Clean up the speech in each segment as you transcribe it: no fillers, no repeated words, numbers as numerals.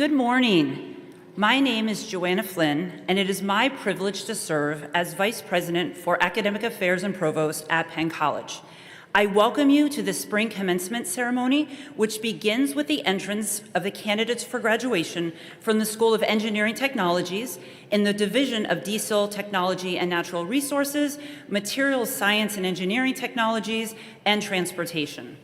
Good morning. My name is Joanna Flynn, and it is my privilege to serve as Vice President for Academic Affairs and Provost at Penn College. I welcome you to the spring commencement ceremony, which begins with the entrance of the candidates for graduation from the School of Engineering Technologies in the Division of Diesel Technology and Natural Resources, Materials Science and Engineering Technologies, and Transportation.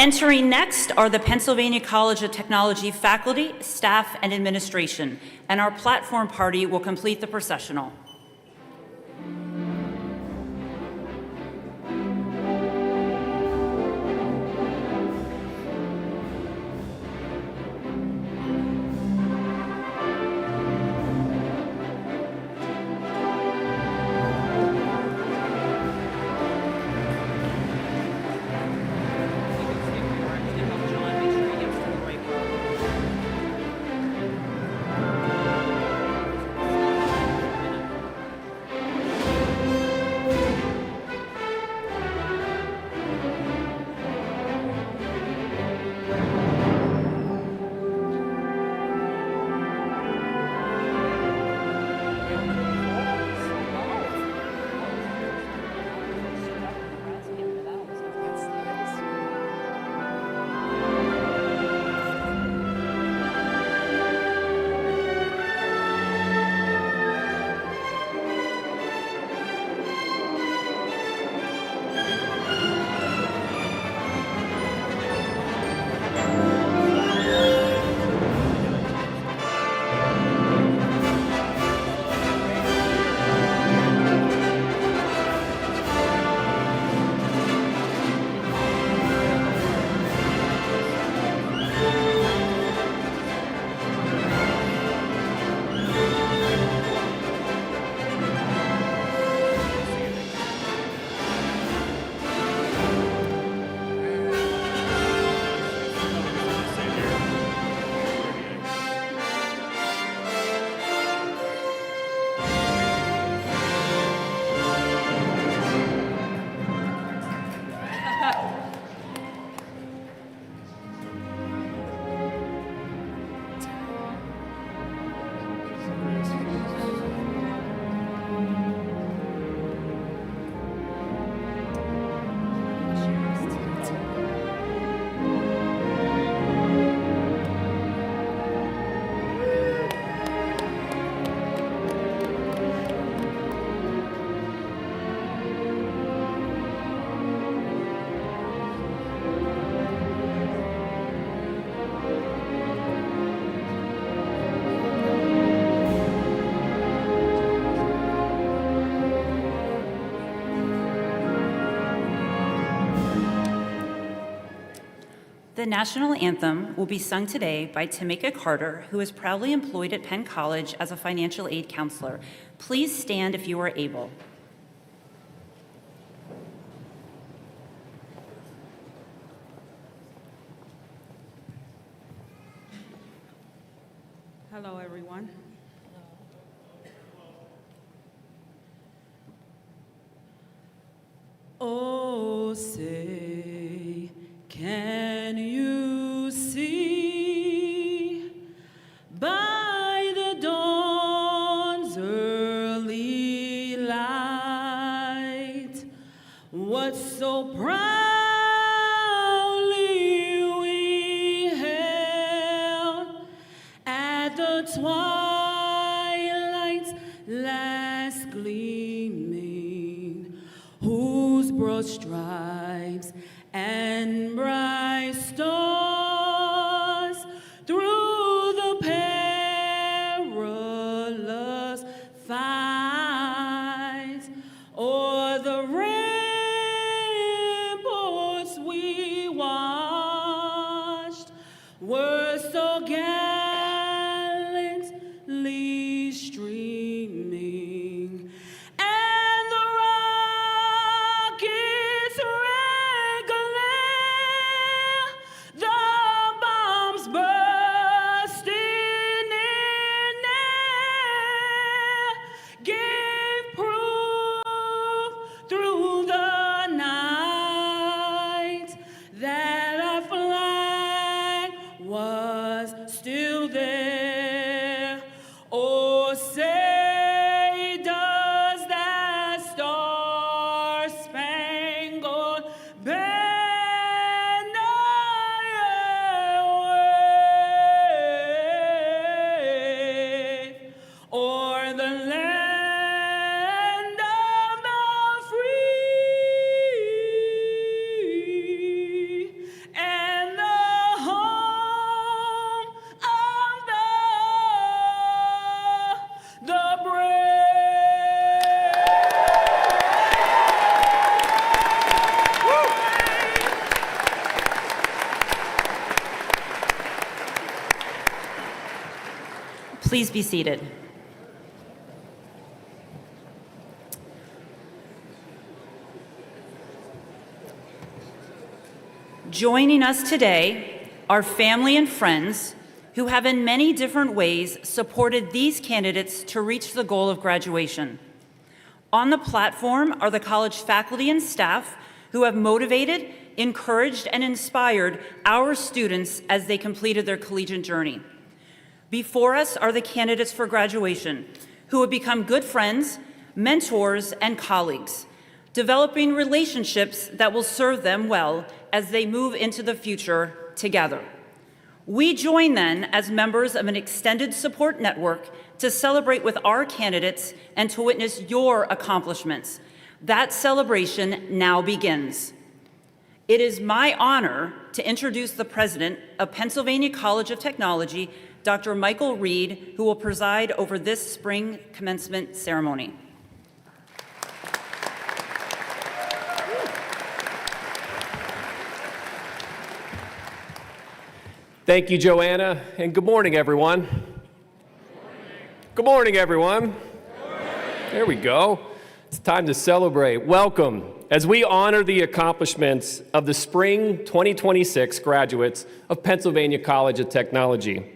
Entering next are the Pennsylvania College of Technology faculty, staff, and administration, and our platform party will complete the processional. The national anthem will be sung today by Tamika Carter, who is proudly employed at Penn College as a financial aid counselor. Please stand if you are able. Hello, everyone. Oh, say, can you see by the dawn's early light what so proudly we held at the twilight's last gleaming, whose broad stripes and bright stars through the perilous fight o'er the ramparts we watched were so gallantly streaming, and the rockets rang glare, the bombs bursting in air gave proof through the night that our flag was still there. Oh, say does that star-spangled banner wave o'er the land of the free Please be seated. Joining us today are family and friends who have in many different ways supported these candidates to reach the goal of graduation. On the platform are the college faculty and staff who have motivated, encouraged, and inspired our students as they completed their collegiate journey. Before us are the candidates for graduation who have become good friends, mentors, and colleagues, developing relationships that will serve them well as they move into the future together. We join then as members of an extended support network to celebrate with our candidates and to witness your accomplishments. That celebration now begins. It is my honor to introduce the president of Pennsylvania College of Technology, Dr. Michael Reed, who will preside over this spring commencement ceremony. Thank you, Joanna, and good morning, everyone. Good morning, everyone. There we go. It's time to celebrate. Welcome as we honor the accomplishments of the spring 2026 graduates of Pennsylvania College of Technology.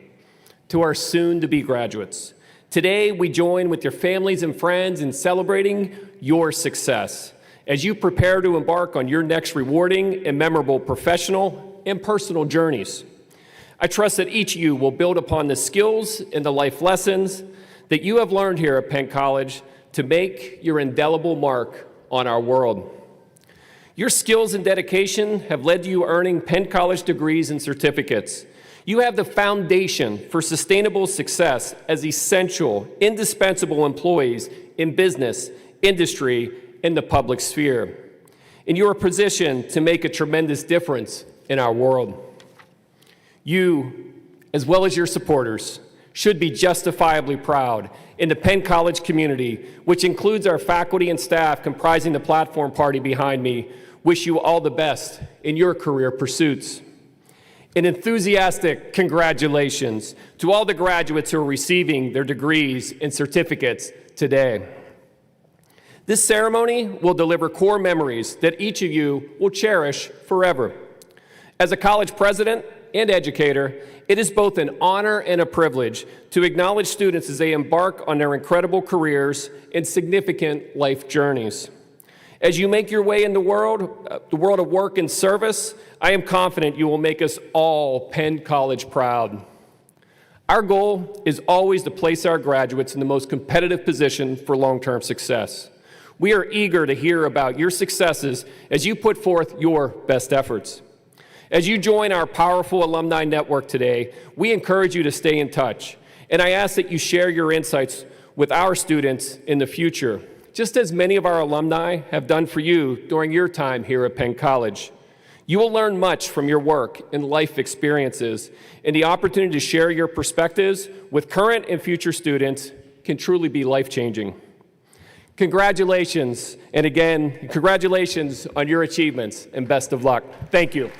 To our soon-to-be graduates, today we join with your families and friends in celebrating your success as you prepare to embark on your next rewarding and memorable professional and personal journeys. I trust that each of you will build upon the skills and the life lessons that you have learned here at Penn College to make your indelible mark on our world. Your skills and dedication have led to you earning Penn College degrees and certificates. You have the foundation for sustainable success as essential, indispensable employees in business, industry, and the public sphere. And you are positioned to make a tremendous difference in our world. You, as well as your supporters, should be justifiably proud in the Penn College community, which includes our faculty and staff comprising the platform party behind me, wish you all the best in your career pursuits. An enthusiastic congratulations to all the graduates who are receiving their degrees and certificates today. This ceremony will deliver core memories that each of you will cherish forever. As a college president and educator, it is both an honor and a privilege to acknowledge students as they embark on their incredible careers and significant life journeys. As you make your way in the world of work and service, I am confident you will make us all Penn College proud. Our goal is always to place our graduates in the most competitive position for long-term success. We are eager to hear about your successes as you put forth your best efforts. As you join our powerful alumni network today, we encourage you to stay in touch, and I ask that you share your insights with our students in the future, just as many of our alumni have done for you during your time here at Penn College. You will learn much from your work and life experiences, and the opportunity to share your perspectives with current and future students can truly be life-changing. Congratulations, and again, congratulations on your achievements, and best of luck. Thank you.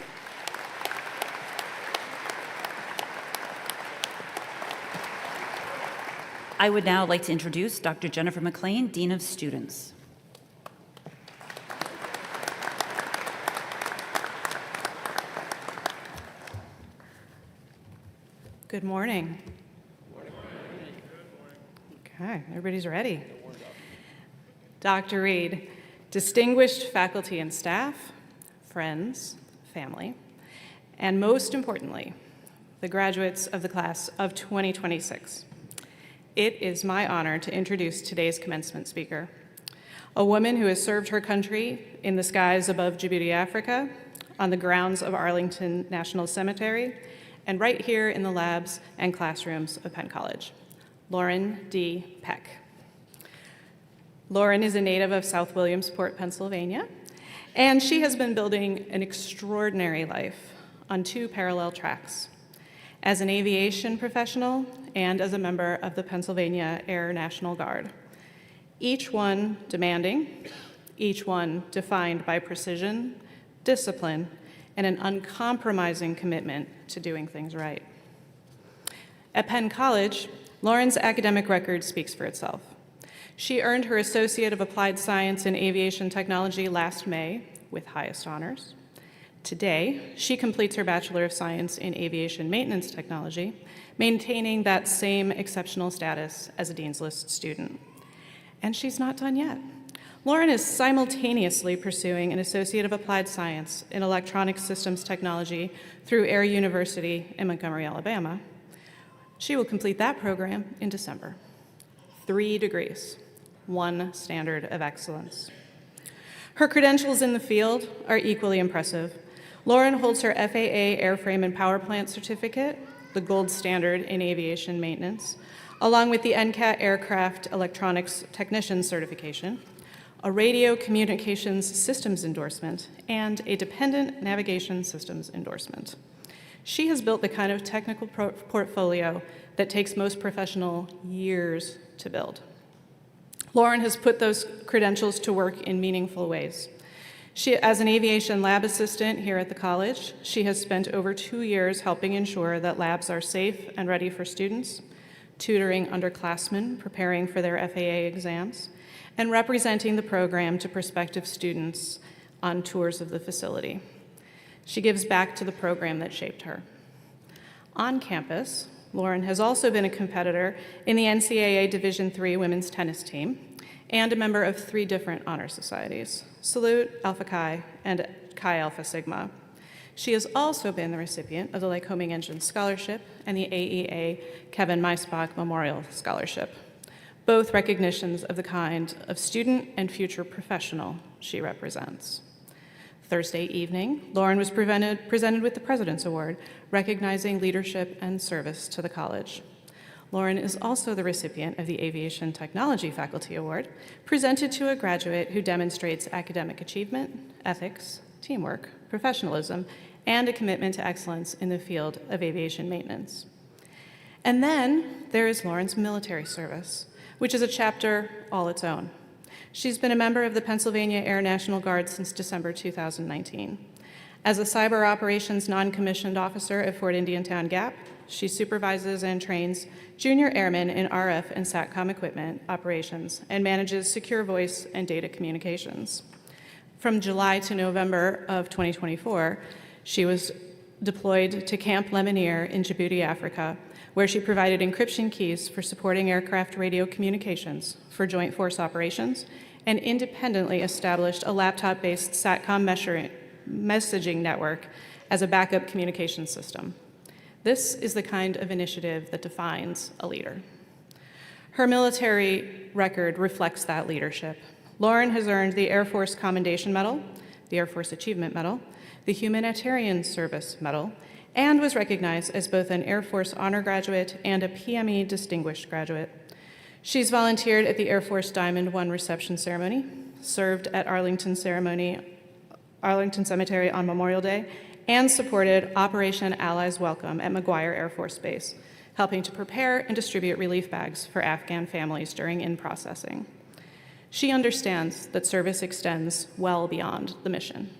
I would now like to introduce Dr. Jennifer McLean, Dean of Students. Good morning. Okay, everybody's ready. Dr. Reed, distinguished faculty and staff, friends, family, and most importantly, the graduates of the class of 2026. It is my honor to introduce today's commencement speaker, a woman who has served her country in the skies above Djibouti, Africa, on the grounds of Arlington National Cemetery, and right here in the labs and classrooms of Penn College, Lauren D. Peck. Lauren is a native of South Williamsport, Pennsylvania, and she has been building an extraordinary life on two parallel tracks, as an aviation professional and as a member of the Pennsylvania Air National Guard. Each one demanding, each one defined by precision, discipline, and an uncompromising commitment to doing things right. At Penn College, Lauren's academic record speaks for itself. She earned her Associate of Applied Science in Aviation Technology last May with highest honors. Today, she completes her Bachelor of Science in Aviation Maintenance Technology, maintaining that same exceptional status as a Dean's List student. And she's not done yet. Lauren is simultaneously pursuing an Associate of Applied Science in Electronic Systems Technology through Air University in Montgomery, Alabama. She will complete that program in December. 3 degrees, 1 standard of excellence. Her credentials in the field are equally impressive. Lauren holds her FAA Airframe and Power Plant Certificate, the gold standard in aviation maintenance, along with the NCAT Aircraft Electronics Technician Certification, a Radio Communications Systems endorsement, and a Dependent Navigation Systems endorsement. She has built the kind of technical portfolio that takes most professional years to build. Lauren has put those credentials to work in meaningful ways. As an aviation lab assistant here at the college, she has spent over 2 years helping ensure that labs are safe and ready for students, tutoring underclassmen preparing for their FAA exams, and representing the program to prospective students on tours of the facility. She gives back to the program that shaped her. On campus, Lauren has also been a competitor in the NCAA Division III women's tennis team and a member of 3 different honor societies, Salute, Alpha Chi, and Chi Alpha Sigma. She has also been the recipient of the Lycoming Engine Scholarship and the AEA Kevin Maisbach Memorial Scholarship, both recognitions of the kind of student and future professional she represents. Thursday evening, Lauren was presented with the President's Award, recognizing leadership and service to the college. Lauren is also the recipient of the Aviation Technology Faculty Award, presented to a graduate who demonstrates academic achievement, ethics, teamwork, professionalism, and a commitment to excellence in the field of aviation maintenance. And then there is Lauren's military service, which is a chapter all its own. She's been a member of the Pennsylvania Air National Guard since December 2019. As a cyber operations non-commissioned officer at Fort Indiantown Gap, she supervises and trains junior airmen in RF and SATCOM equipment operations and manages secure voice and data communications. From July to November of 2024, she was deployed to Camp Lemonnier in Djibouti, Africa, where she provided encryption keys for supporting aircraft radio communications for joint force operations and independently established a laptop-based SATCOM messaging network as a backup communication system. This is the kind of initiative that defines a leader. Her military record reflects that leadership. Lauren has earned the Air Force Commendation Medal, the Air Force Achievement Medal, the Humanitarian Service Medal, and was recognized as both an Air Force Honor Graduate and a PME Distinguished Graduate. She's volunteered at the Air Force Diamond 1 reception ceremony, served at Arlington Cemetery on Memorial Day, and supported Operation Allies Welcome at McGuire Air Force Base, helping to prepare and distribute relief bags for Afghan families during in-processing. She understands that service extends well beyond the mission.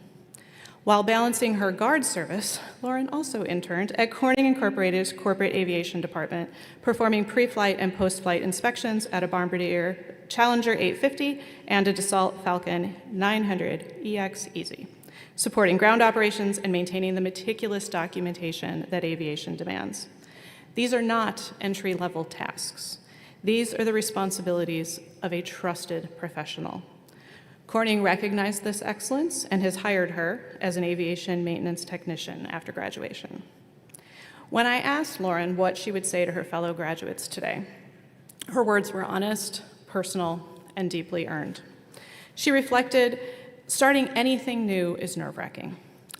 While balancing her Guard service, Lauren also interned at Corning Incorporated's Corporate Aviation Department, performing pre-flight and post-flight inspections at a Bombardier Challenger 850 and a Dassault Falcon 900 EX Easy, supporting ground operations and maintaining the meticulous documentation that aviation demands. These are not entry-level tasks. These are the responsibilities of a trusted professional. Corning recognized this excellence and has hired her as an aviation maintenance technician after graduation. When I asked Lauren what she would say to her fellow graduates today, her words were honest, personal, and deeply earned. She reflected, starting anything new is nerve-wracking.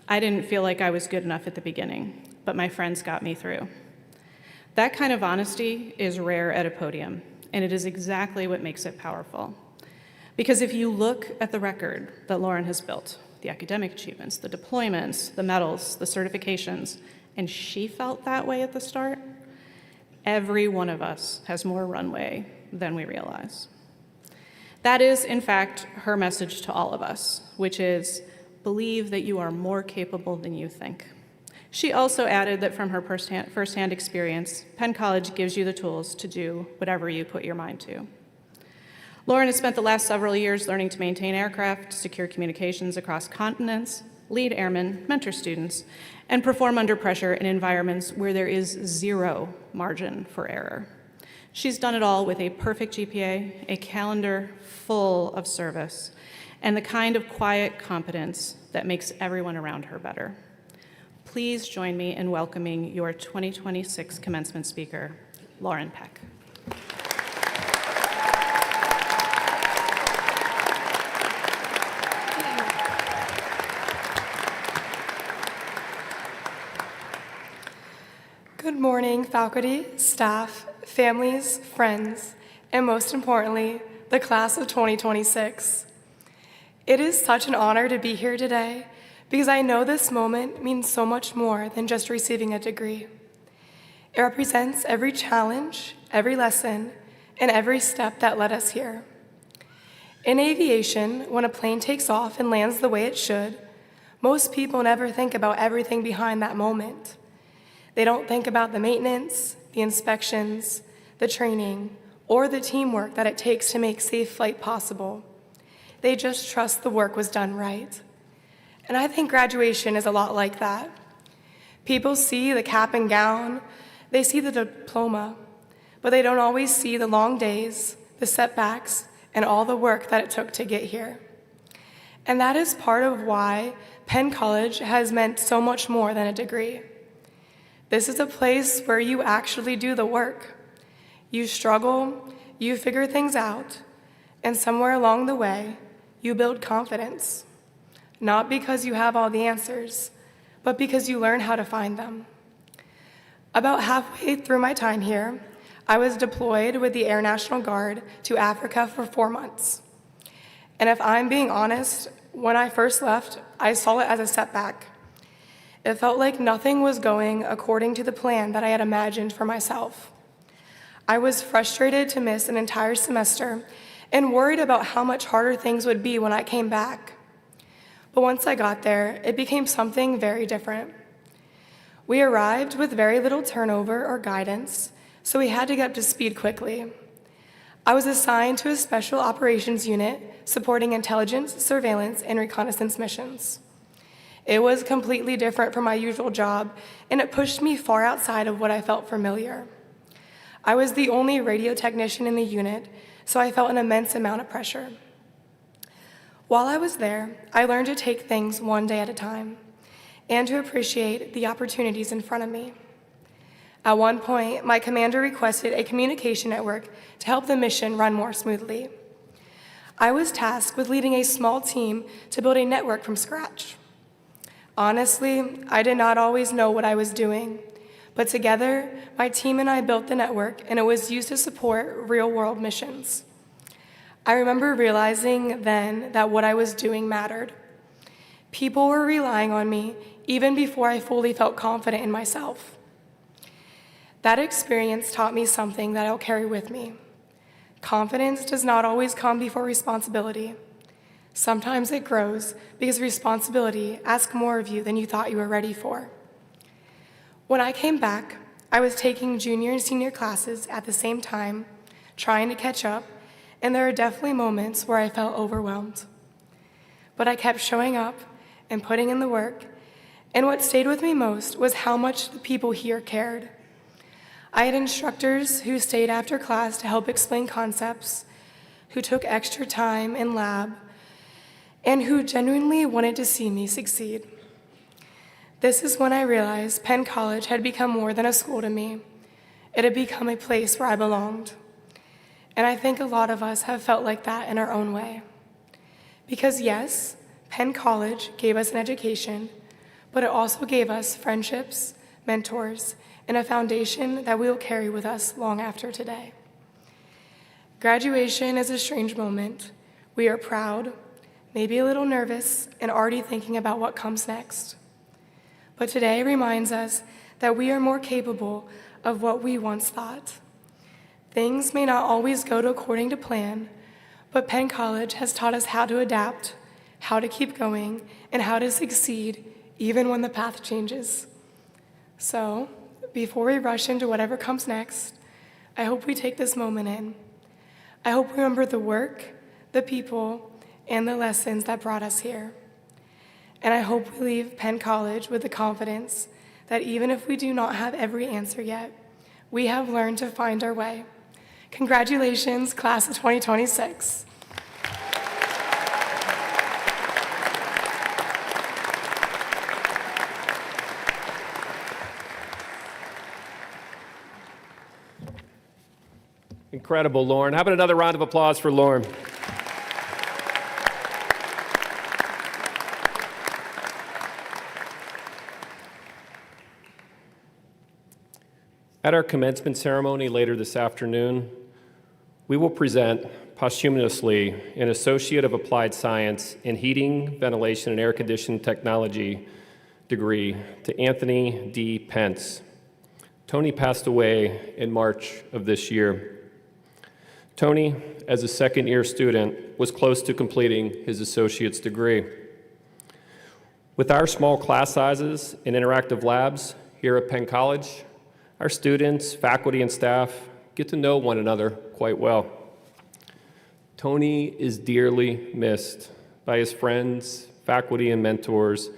I didn't feel like I was good enough at the beginning, but my friends got me through. That kind of honesty is rare at a podium, and it is exactly what makes it powerful. Because if you look at the record that Lauren has built, the academic achievements, the deployments, the medals, the certifications, and she felt that way at the start, every one of us has more runway than we realize. That is, in fact, her message to all of us, which is, believe that you are more capable than you think. She also added that from her firsthand experience, Penn College gives you the tools to do whatever you put your mind to. Lauren has spent the last several years learning to maintain aircraft, secure communications across continents, lead airmen, mentor students, and perform under pressure in environments where there is zero margin for error. She's done it all with a perfect GPA, a calendar full of service, and the kind of quiet competence that makes everyone around her better. Please join me in welcoming your 2026 commencement speaker, Lauren Peck. Good morning, faculty, staff, families, friends, and most importantly, the class of 2026. It is such an honor to be here today because I know this moment means so much more than just receiving a degree. It represents every challenge, every lesson, and every step that led us here. In aviation, when a plane takes off and lands the way it should, most people never think about everything behind that moment. They don't think about the maintenance, the inspections, the training, or the teamwork that it takes to make safe flight possible. They just trust the work was done right. And I think graduation is a lot like that. People see the cap and gown, they see the diploma, but they don't always see the long days, the setbacks, and all the work that it took to get here. And that is part of why Penn College has meant so much more than a degree. This is a place where you actually do the work. You struggle, you figure things out, and somewhere along the way, you build confidence. Not because you have all the answers, but because you learn how to find them. About halfway through my time here, I was deployed with the Air National Guard to Africa for 4 months. And if I'm being honest, when I first left, I saw it as a setback. It felt like nothing was going according to the plan that I had imagined for myself. I was frustrated to miss an entire semester and worried about how much harder things would be when I came back. But once I got there, it became something very different. We arrived with very little turnover or guidance, so we had to get up to speed quickly. I was assigned to a special operations unit supporting intelligence, surveillance, and reconnaissance missions. It was completely different from my usual job, and it pushed me far outside of what I felt familiar. I was the only radio technician in the unit, so I felt an immense amount of pressure. While I was there, I learned to take things one day at a time and to appreciate the opportunities in front of me. At one point, my commander requested a communication network to help the mission run more smoothly. I was tasked with leading a small team to build a network from scratch. Honestly, I did not always know what I was doing, but together, my team and I built the network, and it was used to support real-world missions. I remember realizing then that what I was doing mattered. People were relying on me even before I fully felt confident in myself. That experience taught me something that I'll carry with me. Confidence does not always come before responsibility. Sometimes it grows because responsibility asks more of you than you thought you were ready for. When I came back, I was taking junior and senior classes at the same time, trying to catch up, and there are definitely moments where I felt overwhelmed. But I kept showing up and putting in the work, and what stayed with me most was how much the people here cared. I had instructors who stayed after class to help explain concepts, who took extra time in lab, and who genuinely wanted to see me succeed. This is when I realized Penn College had become more than a school to me. It had become a place where I belonged. And I think a lot of us have felt like that in our own way. Because yes, Penn College gave us an education, but it also gave us friendships, mentors, and a foundation that we will carry with us long after today. Graduation is a strange moment. We are proud, maybe a little nervous, and already thinking about what comes next. But today reminds us that we are more capable of what we once thought. Things may not always go according to plan, but Penn College has taught us how to adapt, how to keep going, and how to succeed even when the path changes. So, before we rush into whatever comes next, I hope we take this moment in. I hope we remember the work, the people, and the lessons that brought us here. And I hope we leave Penn College with the confidence that even if we do not have every answer yet, we have learned to find our way. Congratulations, class of 2026. Incredible, Lauren. How about another round of applause for Lauren? At our commencement ceremony later this afternoon, we will present posthumously an Associate of Applied Science in Heating, Ventilation, and Air Conditioning Technology degree to Anthony D. Pence. Tony passed away in March of this year. Tony, as a second-year student, was close to completing his associate's degree. With our small class sizes and interactive labs here at Penn College, our students, faculty, and staff get to know one another quite well. Tony is dearly missed by his friends, faculty, and mentors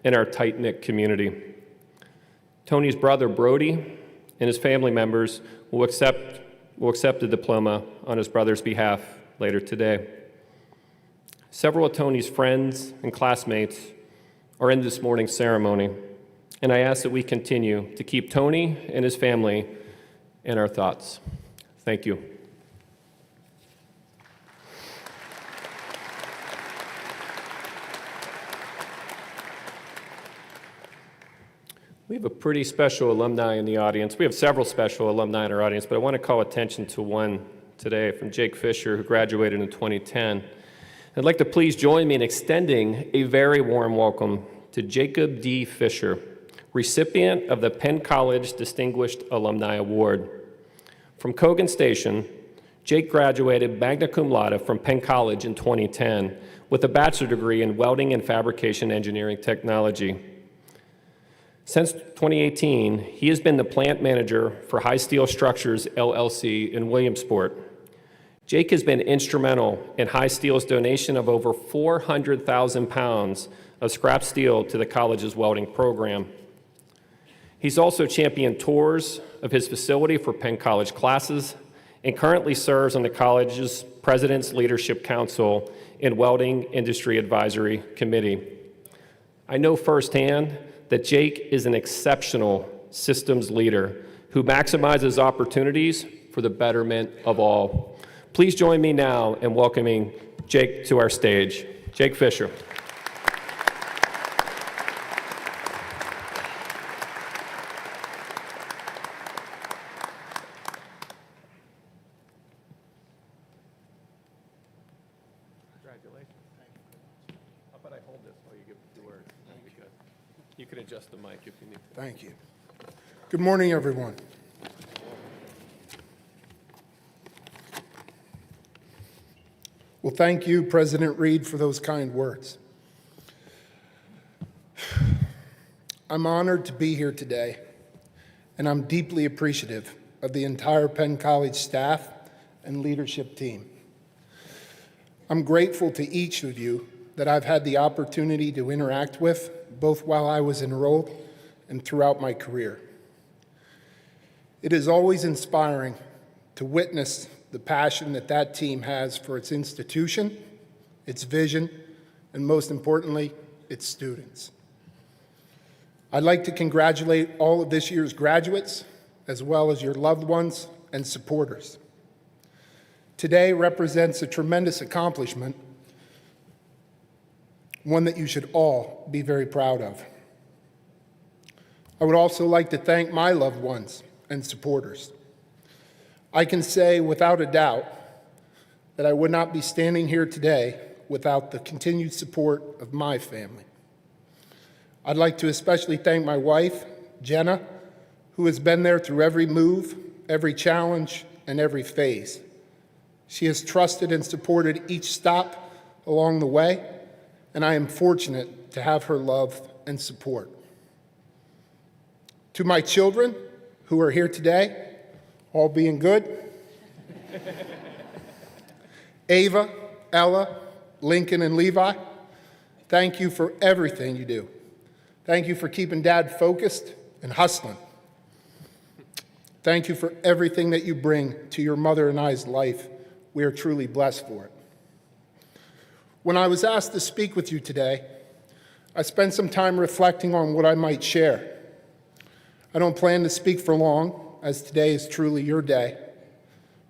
in our tight-knit community. Tony's brother, Brody, and his family members will accept the diploma on his brother's behalf later today. Several of Tony's friends and classmates are in this morning's ceremony, and I ask that we continue to keep Tony and his family in our thoughts. Thank you. We have a pretty special alumni in the audience. We have several special alumni in our audience, but I want to call attention to one today from Jake Fisher, who graduated in 2010. I'd like to please join me in extending a very warm welcome to Jacob D. Fisher, recipient of the Penn College Distinguished Alumni Award. From Cogan Station, Jake graduated magna cum laude from Penn College in 2010 with a bachelor's degree in welding and fabrication engineering technology. Since 2018, he has been the plant manager for High Steel Structures, LLC in Williamsport. Jake has been instrumental in High Steel's donation of over 400,000 pounds of scrap steel to the college's welding program. He's also championed tours of his facility for Penn College classes and currently serves on the college's President's Leadership Council and Welding Industry Advisory Committee. I know firsthand that Jake is an exceptional systems leader who maximizes opportunities for the betterment of all. Please join me now in welcoming Jake to our stage. Jake Fisher. Congratulations. How about I hold this while you give the word? That'd be good. You can adjust the mic if you need to. Thank you. Good morning, everyone. Well, thank you, President Reed, for those kind words. I'm honored to be here today, and I'm deeply appreciative of the entire Penn College staff and leadership team. I'm grateful to each of you that I've had the opportunity to interact with, both while I was enrolled and throughout my career. It is always inspiring to witness the passion that that team has for its institution, its vision, and most importantly, its students. I'd like to congratulate all of this year's graduates, as well as your loved ones and supporters. Today represents a tremendous accomplishment, one that you should all be very proud of. I would also like to thank my loved ones and supporters. I can say without a doubt that I would not be standing here today without the continued support of my family. I'd like to especially thank my wife, Jenna, who has been there through every move, every challenge, and every phase. She has trusted and supported each stop along the way, and I am fortunate to have her love and support. To my children who are here today, all being good, Ava, Ella, Lincoln, and Levi, thank you for everything you do. Thank you for keeping Dad focused and hustling. Thank you for everything that you bring to your mother and I's life. We are truly blessed for it. When I was asked to speak with you today, I spent some time reflecting on what I might share. I don't plan to speak for long, as today is truly your day,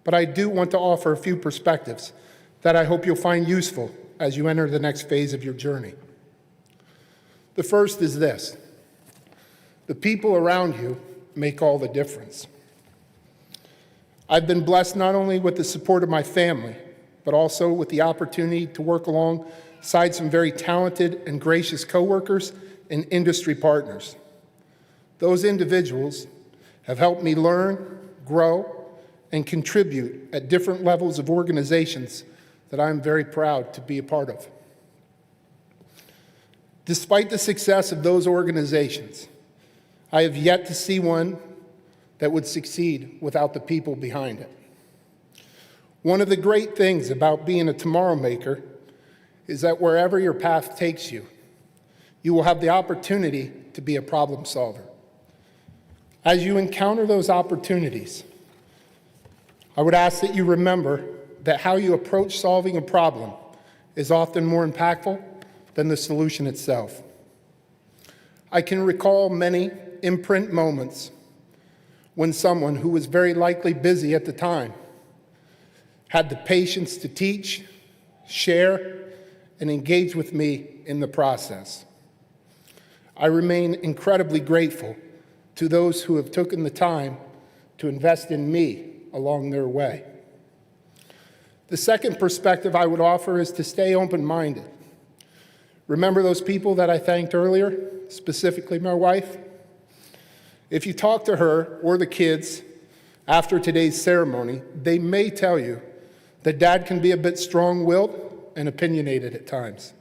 but I do want to offer a few perspectives that I hope you'll find useful as you enter the next phase of your journey. The first is this: the people around you make all the difference. I've been blessed not only with the support of my family, but also with the opportunity to work alongside some very talented and gracious coworkers and industry partners. Those individuals have helped me learn, grow, and contribute at different levels of organizations that I'm very proud to be a part of. Despite the success of those organizations, I have yet to see one that would succeed without the people behind it. One of the great things about being a tomorrow maker is that wherever your path takes you, you will have the opportunity to be a problem solver. As you encounter those opportunities, I would ask that you remember that how you approach solving a problem is often more impactful than the solution itself. I can recall many imprint moments when someone who was very likely busy at the time had the patience to teach, share, and engage with me in the process. I remain incredibly grateful to those who have taken the time to invest in me along their way. The second perspective I would offer is to stay open-minded. Remember those people that I thanked earlier, specifically my wife? If you talk to her or the kids after today's ceremony, they may tell you that Dad can be a bit strong-willed and opinionated at times.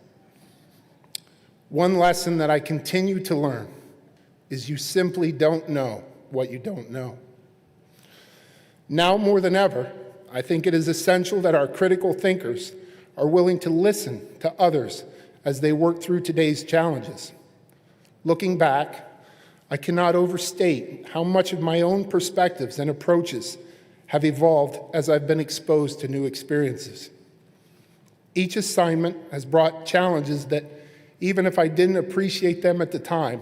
One lesson that I continue to learn is you simply don't know what you don't know. Now more than ever, I think it is essential that our critical thinkers are willing to listen to others as they work through today's challenges. Looking back, I cannot overstate how much of my own perspectives and approaches have evolved as I've been exposed to new experiences. Each assignment has brought challenges that, even if I didn't appreciate them at the time,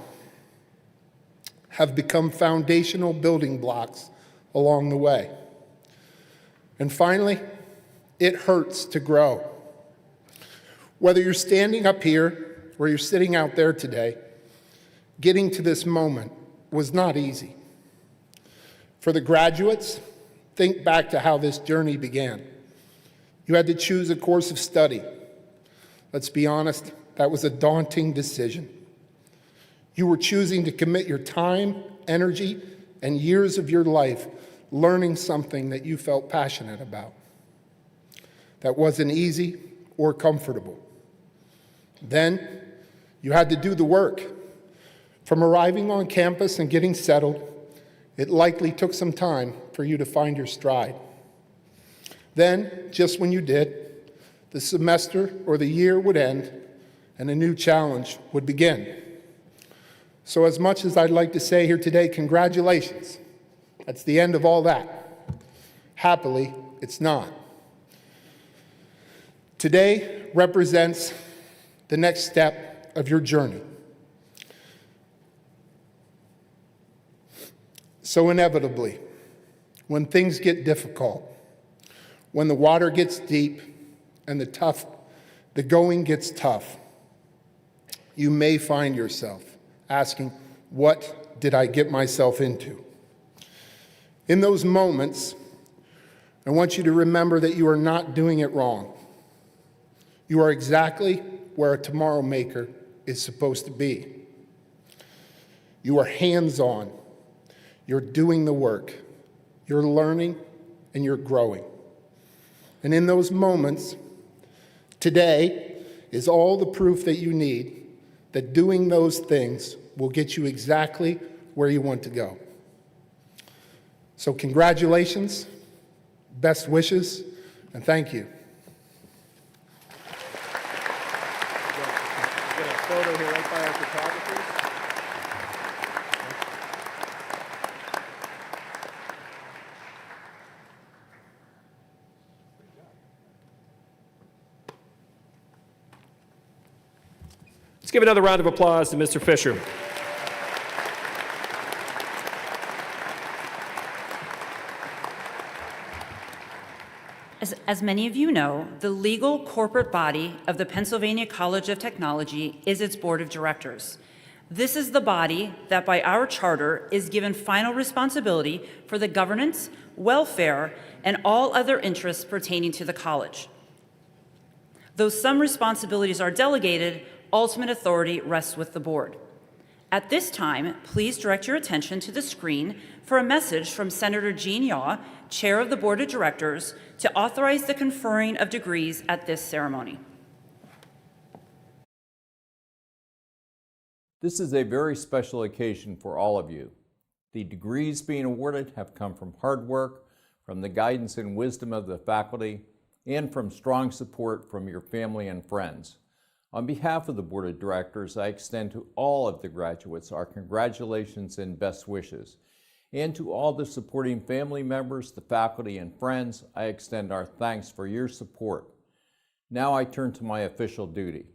have become foundational building blocks along the way. And finally, it hurts to grow. Whether you're standing up here or you're sitting out there today, getting to this moment was not easy. For the graduates, think back to how this journey began. You had to choose a course of study. Let's be honest, that was a daunting decision. You were choosing to commit your time, energy, and years of your life learning something that you felt passionate about. That wasn't easy or comfortable. Then you had to do the work. From arriving on campus and getting settled, it likely took some time for you to find your stride. Then, just when you did, the semester or the year would end and a new challenge would begin. So as much as I'd like to say here today, congratulations, that's the end of all that. Happily, it's not. Today represents the next step of your journey. So inevitably, when things get difficult, when the water gets deep and the going gets tough, you may find yourself asking, what did I get myself into? In those moments, I want you to remember that you are not doing it wrong. You are exactly where a tomorrow maker is supposed to be. You are hands-on. You're doing the work. You're learning and you're growing. And in those moments, today is all the proof that you need that doing those things will get you exactly where you want to go. So congratulations, best wishes, and thank you. Get a photo here right by our photographers. Let's give another round of applause to Mr. Fisher. As many of you know, the legal corporate body of the Pennsylvania College of Technology is its board of directors. This is the body that by our charter is given final responsibility for the governance, welfare, and all other interests pertaining to the college. Though some responsibilities are delegated, ultimate authority rests with the board. At this time, please direct your attention to the screen for a message from Senator Jean Yaw, Chair of the Board of Directors, to authorize the conferring of degrees at this ceremony. This is a very special occasion for all of you. The degrees being awarded have come from hard work, from the guidance and wisdom of the faculty, and from strong support from your family and friends. On behalf of the Board of Directors, I extend to all of the graduates our congratulations and best wishes. And to all the supporting family members, the faculty, and friends, I extend our thanks for your support. Now I turn to my official duty.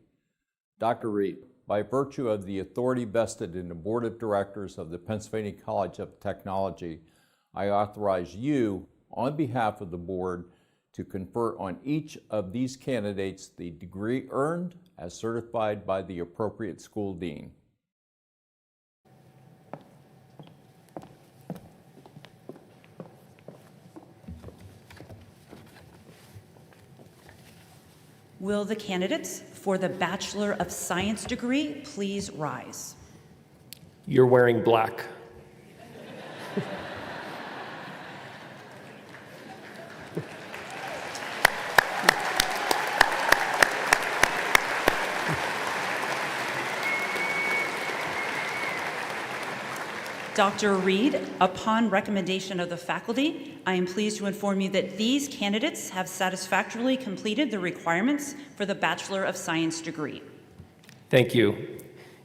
Dr. Reed, by virtue of the authority vested in the Board of Directors of the Pennsylvania College of Technology, I authorize you, on behalf of the Board, to confer on each of these candidates the degree earned as certified by the appropriate school dean. Will the candidates for the Bachelor of Science degree please rise? You're wearing black. Dr. Reed, upon recommendation of the faculty, I am pleased to inform you that these candidates have satisfactorily completed the requirements for the Bachelor of Science degree. Thank you.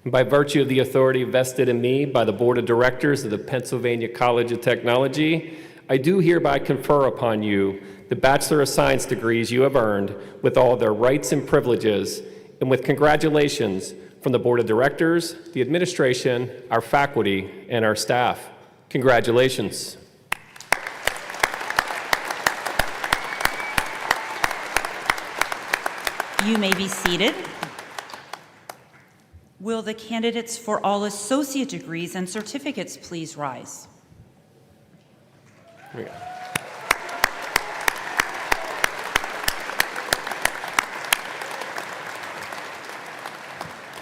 And by virtue of the authority vested in me by the Board of Directors of the Pennsylvania College of Technology, I do hereby confer upon you the Bachelor of Science degrees you have earned with all their rights and privileges, and with congratulations from the Board of Directors, the administration, our faculty, and our staff. Congratulations. You may be seated. Will the candidates for all associate degrees and certificates please rise? Here we go.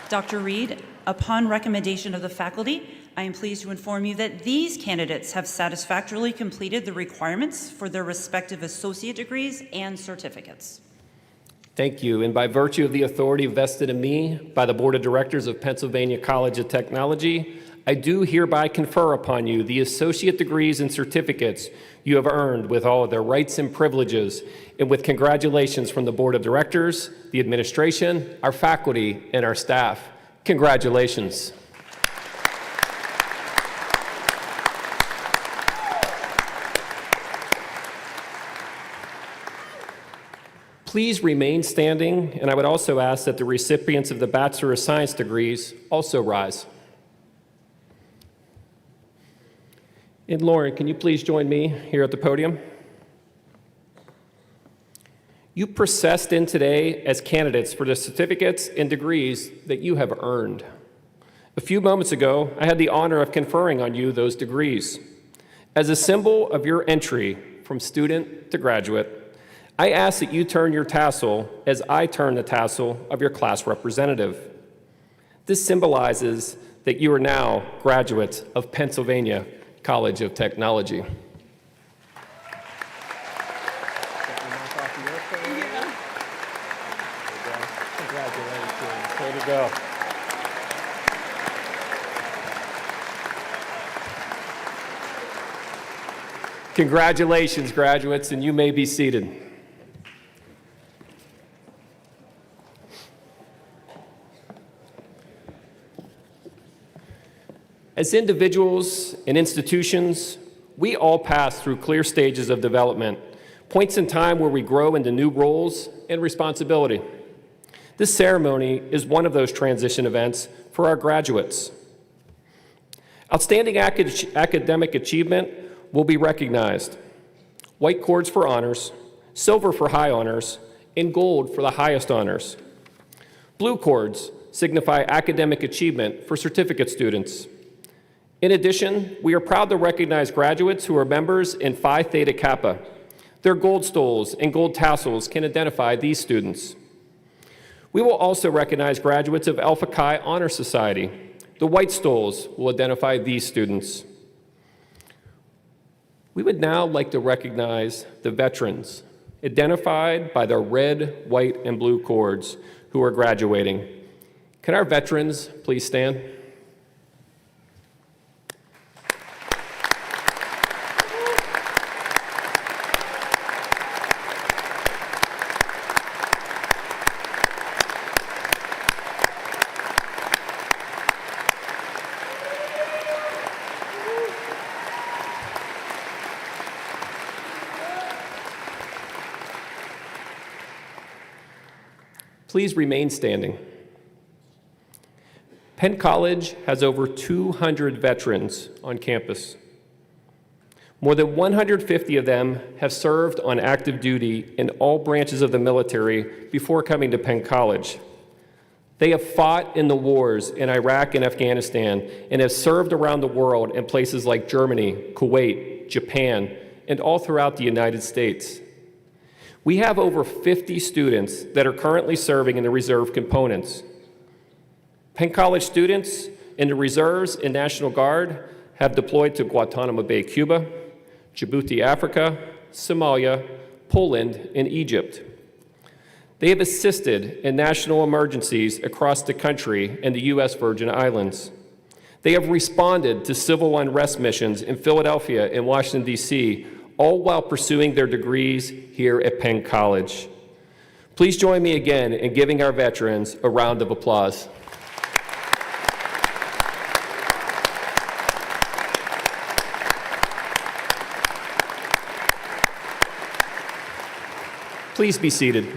Dr. Reed, upon recommendation of the faculty, I am pleased to inform you that these candidates have satisfactorily completed the requirements for their respective associate degrees and certificates. Thank you. And by virtue of the authority vested in me by the Board of Directors of Pennsylvania College of Technology, I do hereby confer upon you the associate degrees and certificates you have earned with all of their rights and privileges, and with congratulations from the Board of Directors, the administration, our faculty, and our staff. Congratulations. Please remain standing, and I would also ask that the recipients of the Bachelor of Science degrees also rise. And Lauren, can you please join me here at the podium? You processed in today as candidates for the certificates and degrees that you have earned. A few moments ago, I had the honor of conferring on you those degrees. As a symbol of your entry from student to graduate, I ask that you turn your tassel as I turn the tassel of your class representative. This symbolizes that you are now graduates of Pennsylvania College of Technology. Congratulations. Way to go. Congratulations, graduates, and you may be seated. As individuals and institutions, we all pass through clear stages of development, points in time where we grow into new roles and responsibility. This ceremony is one of those transition events for our graduates. Outstanding academic achievement will be recognized. White cords for honors, silver for high honors, and gold for the highest honors. Blue cords signify academic achievement for certificate students. In addition, we are proud to recognize graduates who are members in Phi Theta Kappa. Their gold stoles and gold tassels can identify these students. We will also recognize graduates of Alpha Chi Honor Society. The white stoles will identify these students. We would now like to recognize the veterans, identified by their red, white, and blue cords, who are graduating. Can our veterans please stand? Please remain standing. Penn College has over 200 veterans on campus. More than 150 of them have served on active duty in all branches of the military before coming to Penn College. They have fought in the wars in Iraq and Afghanistan and have served around the world in places like Germany, Kuwait, Japan, and all throughout the United States. We have over 50 students that are currently serving in the reserve components. Penn College students in the reserves and National Guard have deployed to Guantanamo Bay, Cuba, Djibouti, Africa, Somalia, Poland, and Egypt. They have assisted in national emergencies across the country and the U.S. Virgin Islands. They have responded to civil unrest missions in Philadelphia and Washington, D.C., all while pursuing their degrees here at Penn College. Please join me again in giving our veterans a round of applause. Please be seated.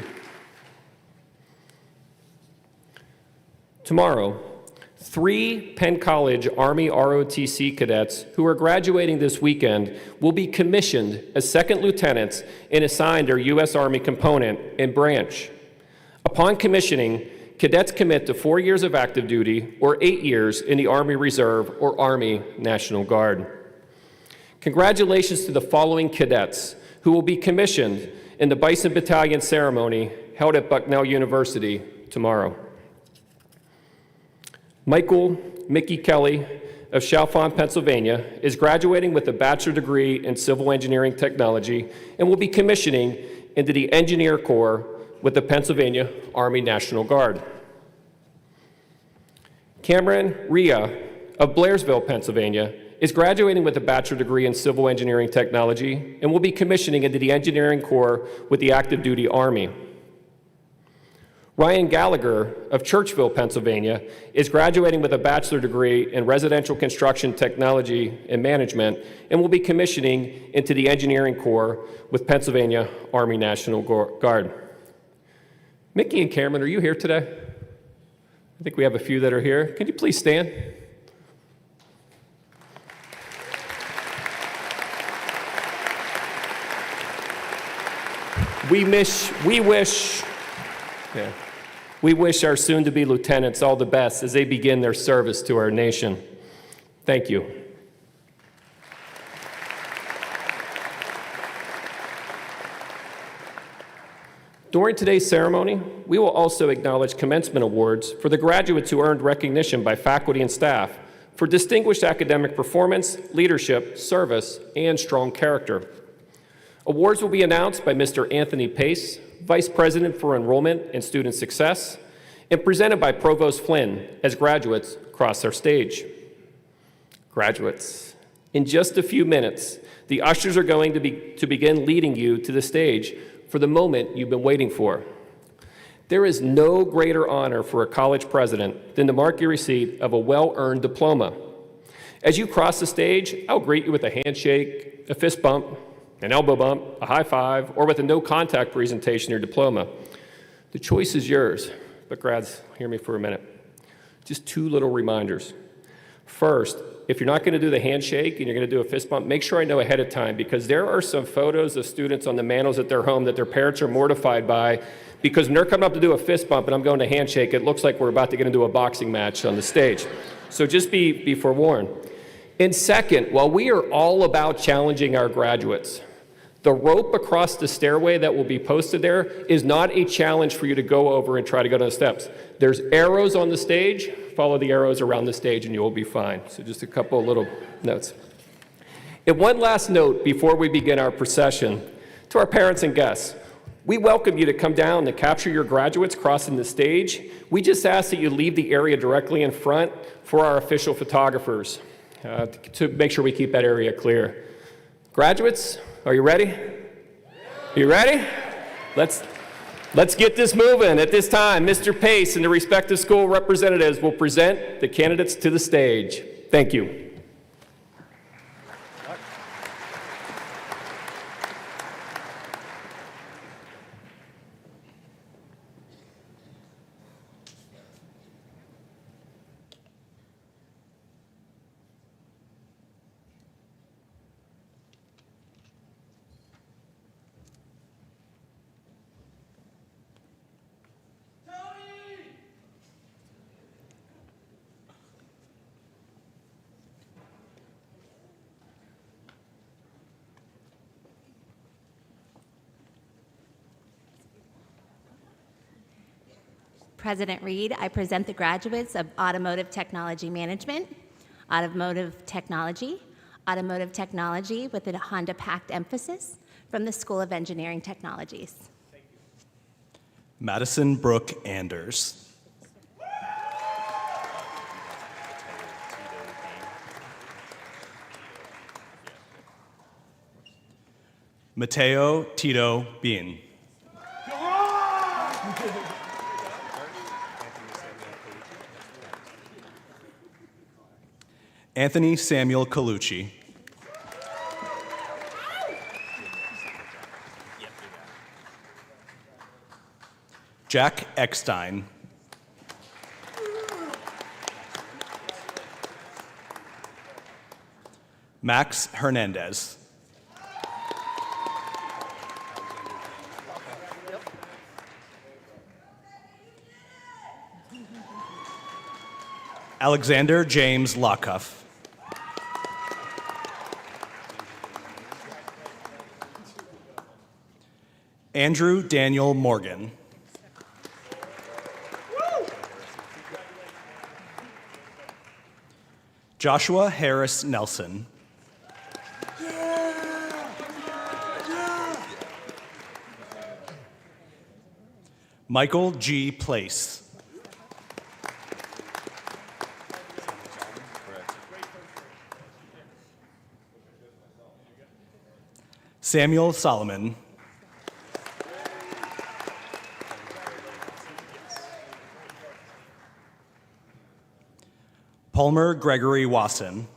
Tomorrow, 3 Penn College Army ROTC cadets who are graduating this weekend will be commissioned as second lieutenants and assigned their U.S. Army component and branch. Upon commissioning, cadets commit to 4 years of active duty or 8 years in the Army Reserve or Army National Guard. Congratulations to the following cadets who will be commissioned in the Bison Battalion ceremony held at Bucknell University tomorrow. Michael Mickey Kelly of Chalfont, Pennsylvania, is graduating with a bachelor degree in civil engineering technology and will be commissioning into the Engineer Corps with the Pennsylvania Army National Guard. Cameron Rhea of Blairsville, Pennsylvania, is graduating with a bachelor degree in civil engineering technology and will be commissioning into the Engineering Corps with the active duty Army. Ryan Gallagher of Churchville, Pennsylvania, is graduating with a bachelor degree in residential construction technology and management and will be commissioning into the Engineering Corps with Pennsylvania Army National Guard. Mickey and Cameron, are you here today? I think we have a few that are here. Can you please stand? We wish our soon-to-be lieutenants all the best as they begin their service to our nation. Thank you. During today's ceremony, we will also acknowledge commencement awards for the graduates who earned recognition by faculty and staff for distinguished academic performance, leadership, service, and strong character. Awards will be announced by Mr. Anthony Pace, Vice President for Enrollment and Student Success, and presented by Provost Flynn as graduates cross our stage. Graduates, In just a few minutes, the ushers are going to begin leading you to the stage for the moment you've been waiting for. There is no greater honor for a college president than to mark your receipt of a well-earned diploma. As you cross the stage, I'll greet you with a handshake, a fist bump, an elbow bump, a high five, or with a no-contact presentation or diploma. The choice is yours, but grads, hear me for a minute. Just two little reminders. First, if you're not going to do the handshake and you're going to do a fist bump, make sure I know ahead of time, because there are some photos of students on the mantles at their home that their parents are mortified by, because when they're coming up to do a fist bump and I'm going to handshake, it looks like we're about to get into a boxing match on the stage. So just be forewarned. And second, while we are all about challenging our graduates, the rope across the stairway that will be posted there is not a challenge for you to go over and try to go down the steps. There's arrows on the stage. Follow the arrows around the stage and you will be fine. So just a couple of little notes. And one last note before we begin our procession. To our parents and guests, we welcome you to come down and capture your graduates crossing the stage. We just ask that you leave the area directly in front for our official photographers to make sure we keep that area clear. Graduates, are you ready? Are you ready? Let's get this moving. At this time, Mr. Pace and the respective school representatives will present the candidates to the stage. Thank you. President Reed, I present the graduates of Automotive Technology Management, Automotive Technology with a Honda Pact emphasis from the School of Engineering Technologies. Madison Brooke Anders. Mateo Tito Bean. Anthony Samuel Colucci. Jack Eckstein. Max Hernandez. Alexander James Lockhuff. Andrew Daniel Morgan. Joshua Harris Nelson. Michael G. Place. Samuel Solomon. Palmer Gregory Wasson.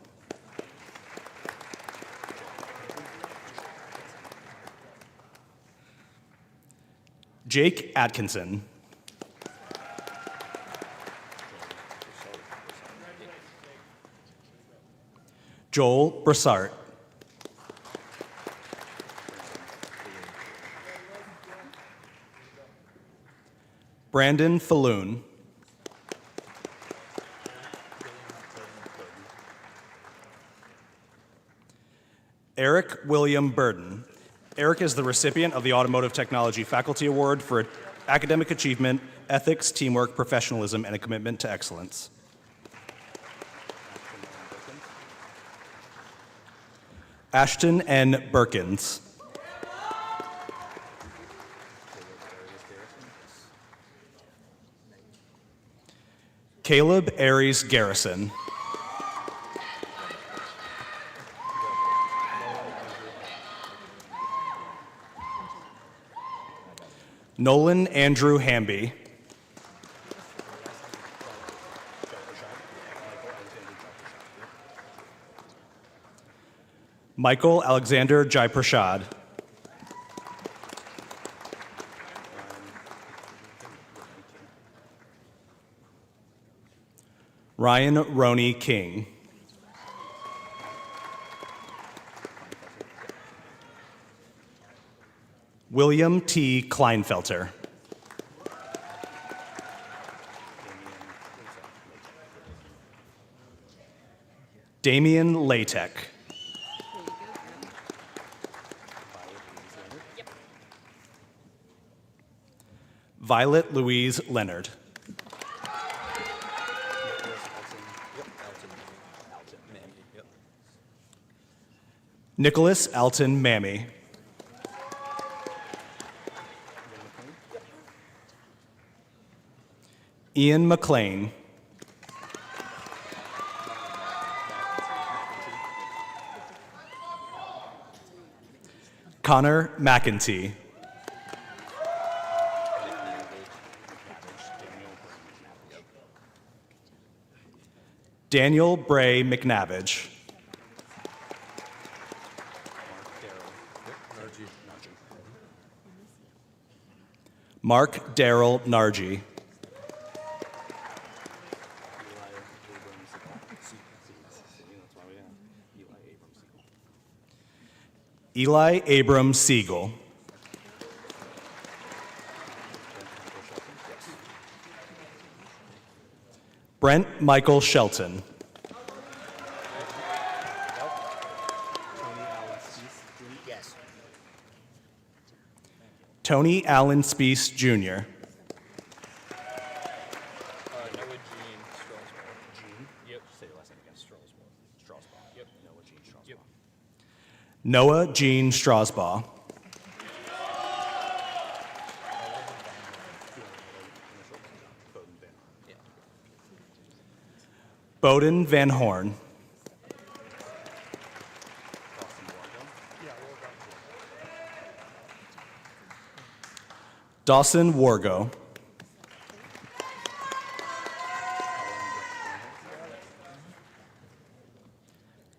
Jake Atkinson. Joel Brassart. Brandon Falloon. Eric William Burden. Eric is the recipient of the Automotive Technology Faculty Award for academic achievement, ethics, teamwork, professionalism, and a commitment to excellence. Ashton N. Birkins. Caleb Aries Garrison. Nolan Andrew Hamby. Michael Alexander Jaiprashad. Ryan Roney King. William T. Kleinfelter. Damian Latek. Violet Louise Leonard. Nicholas Alton Mammy. Ian McLean. Connor McEntee. Daniel Bray McNavage. Mark Darrell Nargi. Eli Abram Siegel. Brent Michael Shelton. Tony Allen Speece, Jr. Noah Jean Strasbaugh. Bowden Van Horn. Dawson Wargo.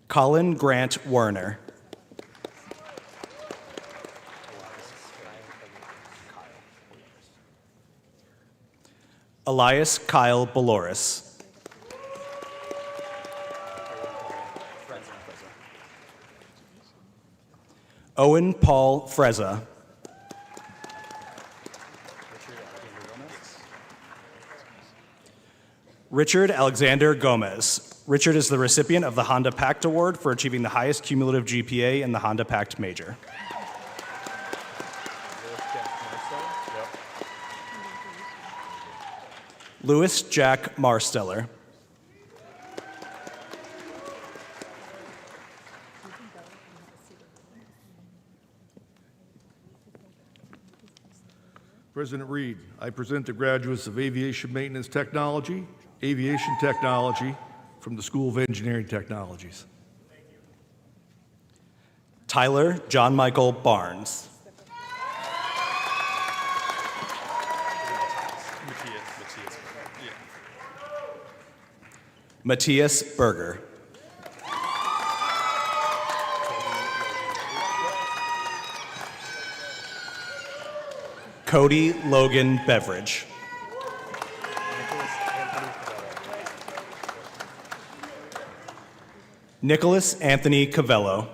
Colin Grant Werner. Elias Kyle Boloris. Owen Paul Freza. Richard Alexander Gomez. Richard is the recipient of the Honda Pact Award for achieving the highest cumulative GPA in the Honda Pact major. Louis Jack Marsteller. President Reed, I present the graduates of Aviation Maintenance Technology, Aviation Technology from the School of Engineering Technologies. Tyler John Michael Barnes. Matthias Berger. Cody Logan Beveridge. Nicholas Anthony Cavello.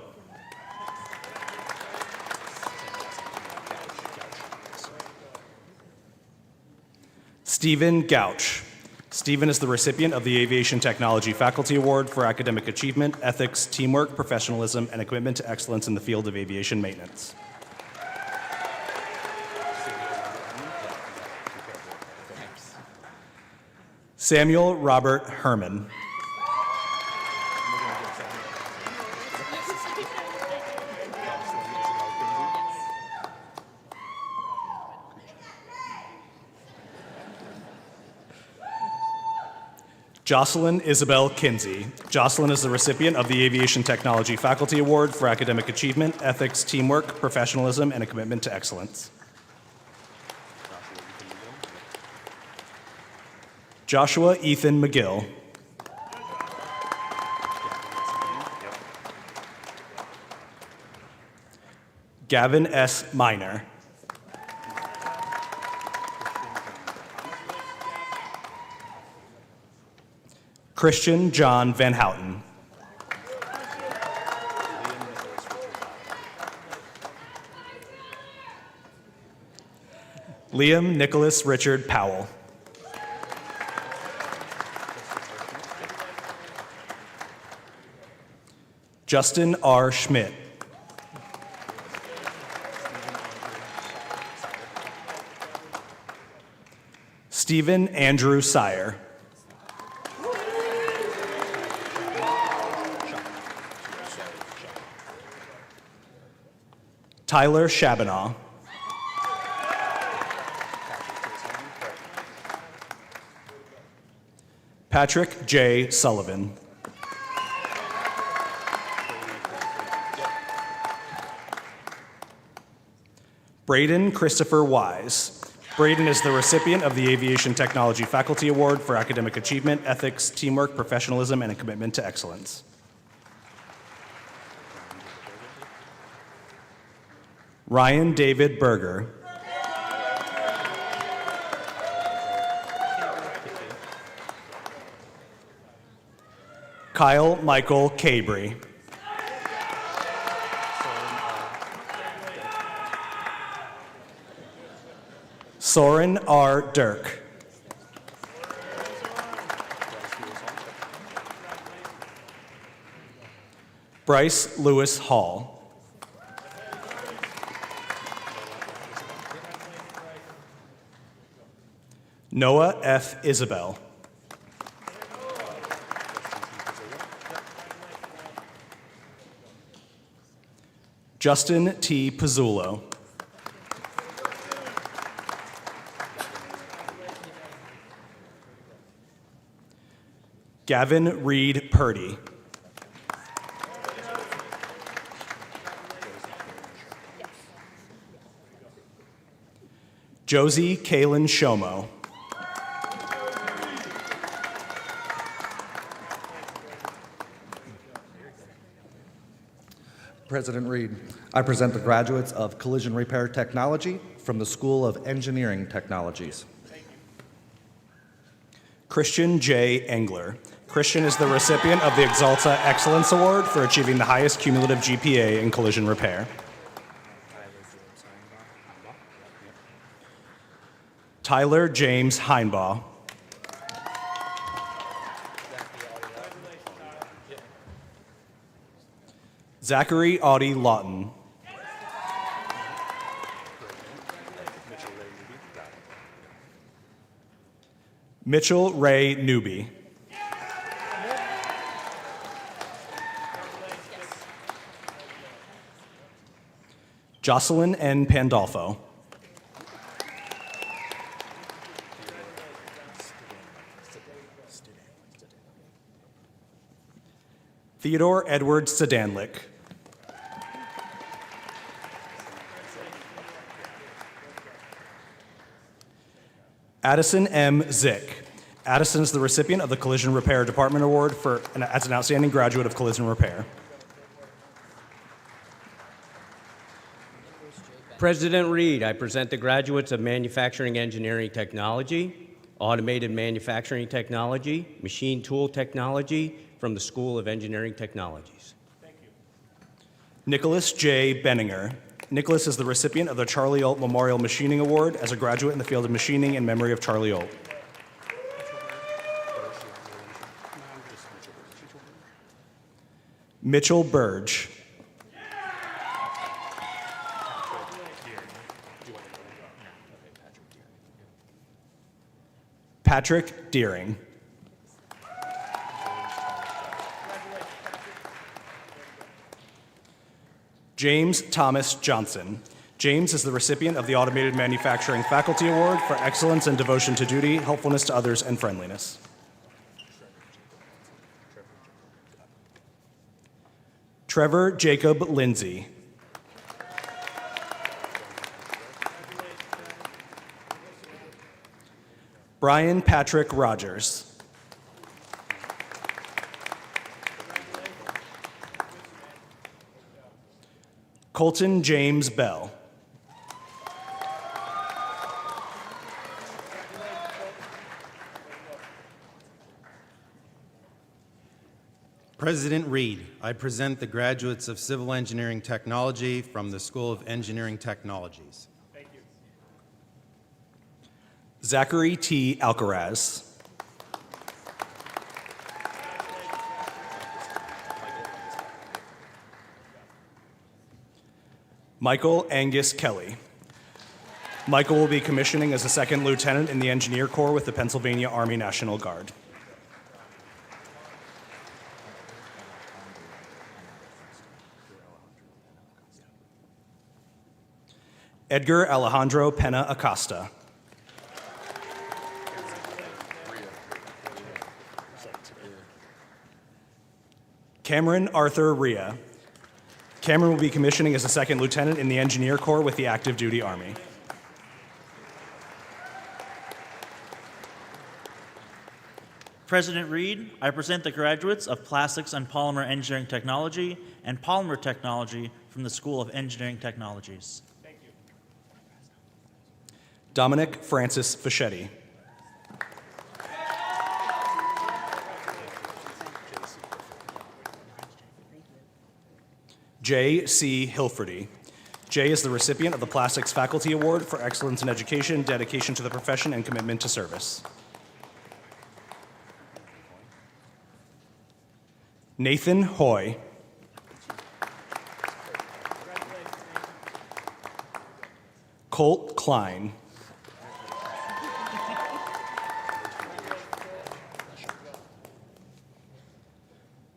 Stephen Gouch. Stephen is the recipient of the Aviation Technology Faculty Award for academic achievement, ethics, teamwork, professionalism, and a commitment to excellence in the field of aviation maintenance. Samuel Robert Herman. Jocelyn Isabel Kinsey. Jocelyn is the recipient of the Aviation Technology Faculty Award for academic achievement, ethics, teamwork, professionalism, and a commitment to excellence. Joshua Ethan McGill. Gavin S. Miner. Christian John Van Houten. Liam Nicholas Richard Powell. Justin R. Schmidt. Stephen Andrew Sire. Tyler Shabanaw. Patrick J. Sullivan. Braden Christopher Wise. Braden is the recipient of the Aviation Technology Faculty Award for academic achievement, ethics, teamwork, professionalism, and a commitment to excellence. Ryan David Berger. Kyle Michael Cabry. Soren R. Dirk. Bryce Lewis Hall. Noah F. Isabel. Justin T. Pizzullo. Gavin Reed Purdy. Josie Kaylin Shomo. President Reed, I present the graduates of Collision Repair Technology from the School of Engineering Technologies. Christian J. Engler. Christian is the recipient of the Exalta Excellence Award for achieving the highest cumulative GPA in collision repair. Tyler James Heinbaugh. Zachary Audie Lawton. Mitchell Ray Newby. Jocelyn N. Pandolfo. Theodore Edward Sedanlik. Addison M. Zick. Addison is the recipient of the Collision Repair Department Award as an outstanding graduate of collision repair. President Reed, I present the graduates of Manufacturing Engineering Technology, Automated Manufacturing Technology, Machine Tool Technology from the School of Engineering Technologies. Thank you. Nicholas J. Benninger. Nicholas is the recipient of the Charlie Olt Memorial Machining Award as a graduate in the field of machining in memory of Charlie Olt. Mitchell Burge. Patrick Deering. James Thomas Johnson. James is the recipient of the Automated Manufacturing Faculty Award for excellence and devotion to duty, helpfulness to others, and friendliness. Trevor Jacob Lindsay. Brian Patrick Rogers. Colton James Bell. President Reed, I present the graduates of Civil Engineering Technology from the School of Engineering Technologies. Thank you. Zachary T. Alcaraz. Michael Angus Kelly. Michael will be commissioning as a second lieutenant in the Engineer Corps with the Pennsylvania Army National Guard. Edgar Alejandro Pena Acosta. Cameron Arthur Rhea. Cameron will be commissioning as a second lieutenant in the Engineer Corps with the Active Duty Army. President Reed, I present the graduates of Plastics and Polymer Engineering Technology and Polymer Technology from the School of Engineering Technologies. Thank you. Dominic Francis Fischetti. Jay C. Hilferty. Jay is the recipient of the Plastics Faculty Award for Excellence in Education, Dedication to the Profession, and Commitment to Service. Nathan Hoy. Colt Klein.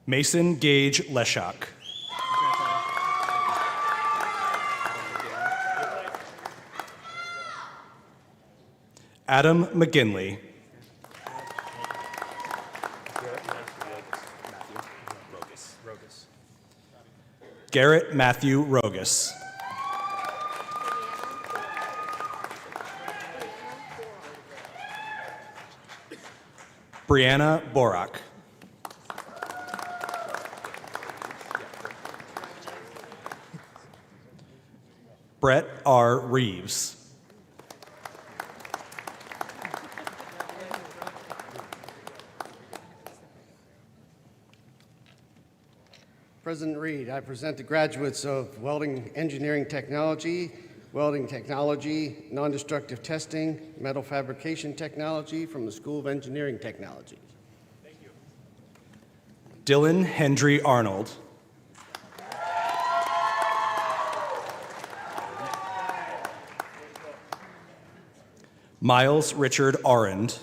Mason Gage Leshock. Adam McGinley. Garrett Matthew Rogus. Brianna Borak. Brett R. Reeves. President Reed, I present the graduates of Welding Engineering Technology, Welding Technology, Non-Destructive Testing, Metal Fabrication Technology from the School of Engineering Technology. Thank you. Dylan Hendry Arnold. Miles Richard Arend.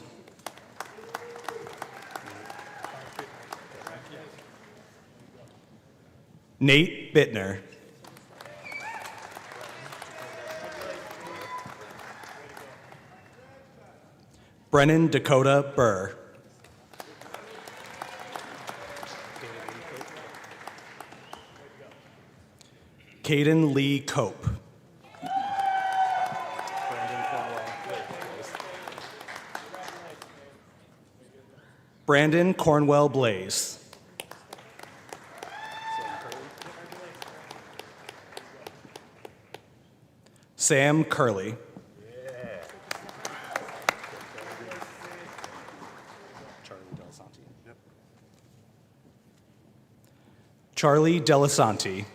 Nate Bittner. Brennan Dakota Burr. Caden Lee Cope. Brandon Cornwell Blaze. Sam Curley. Charlie Delasanti.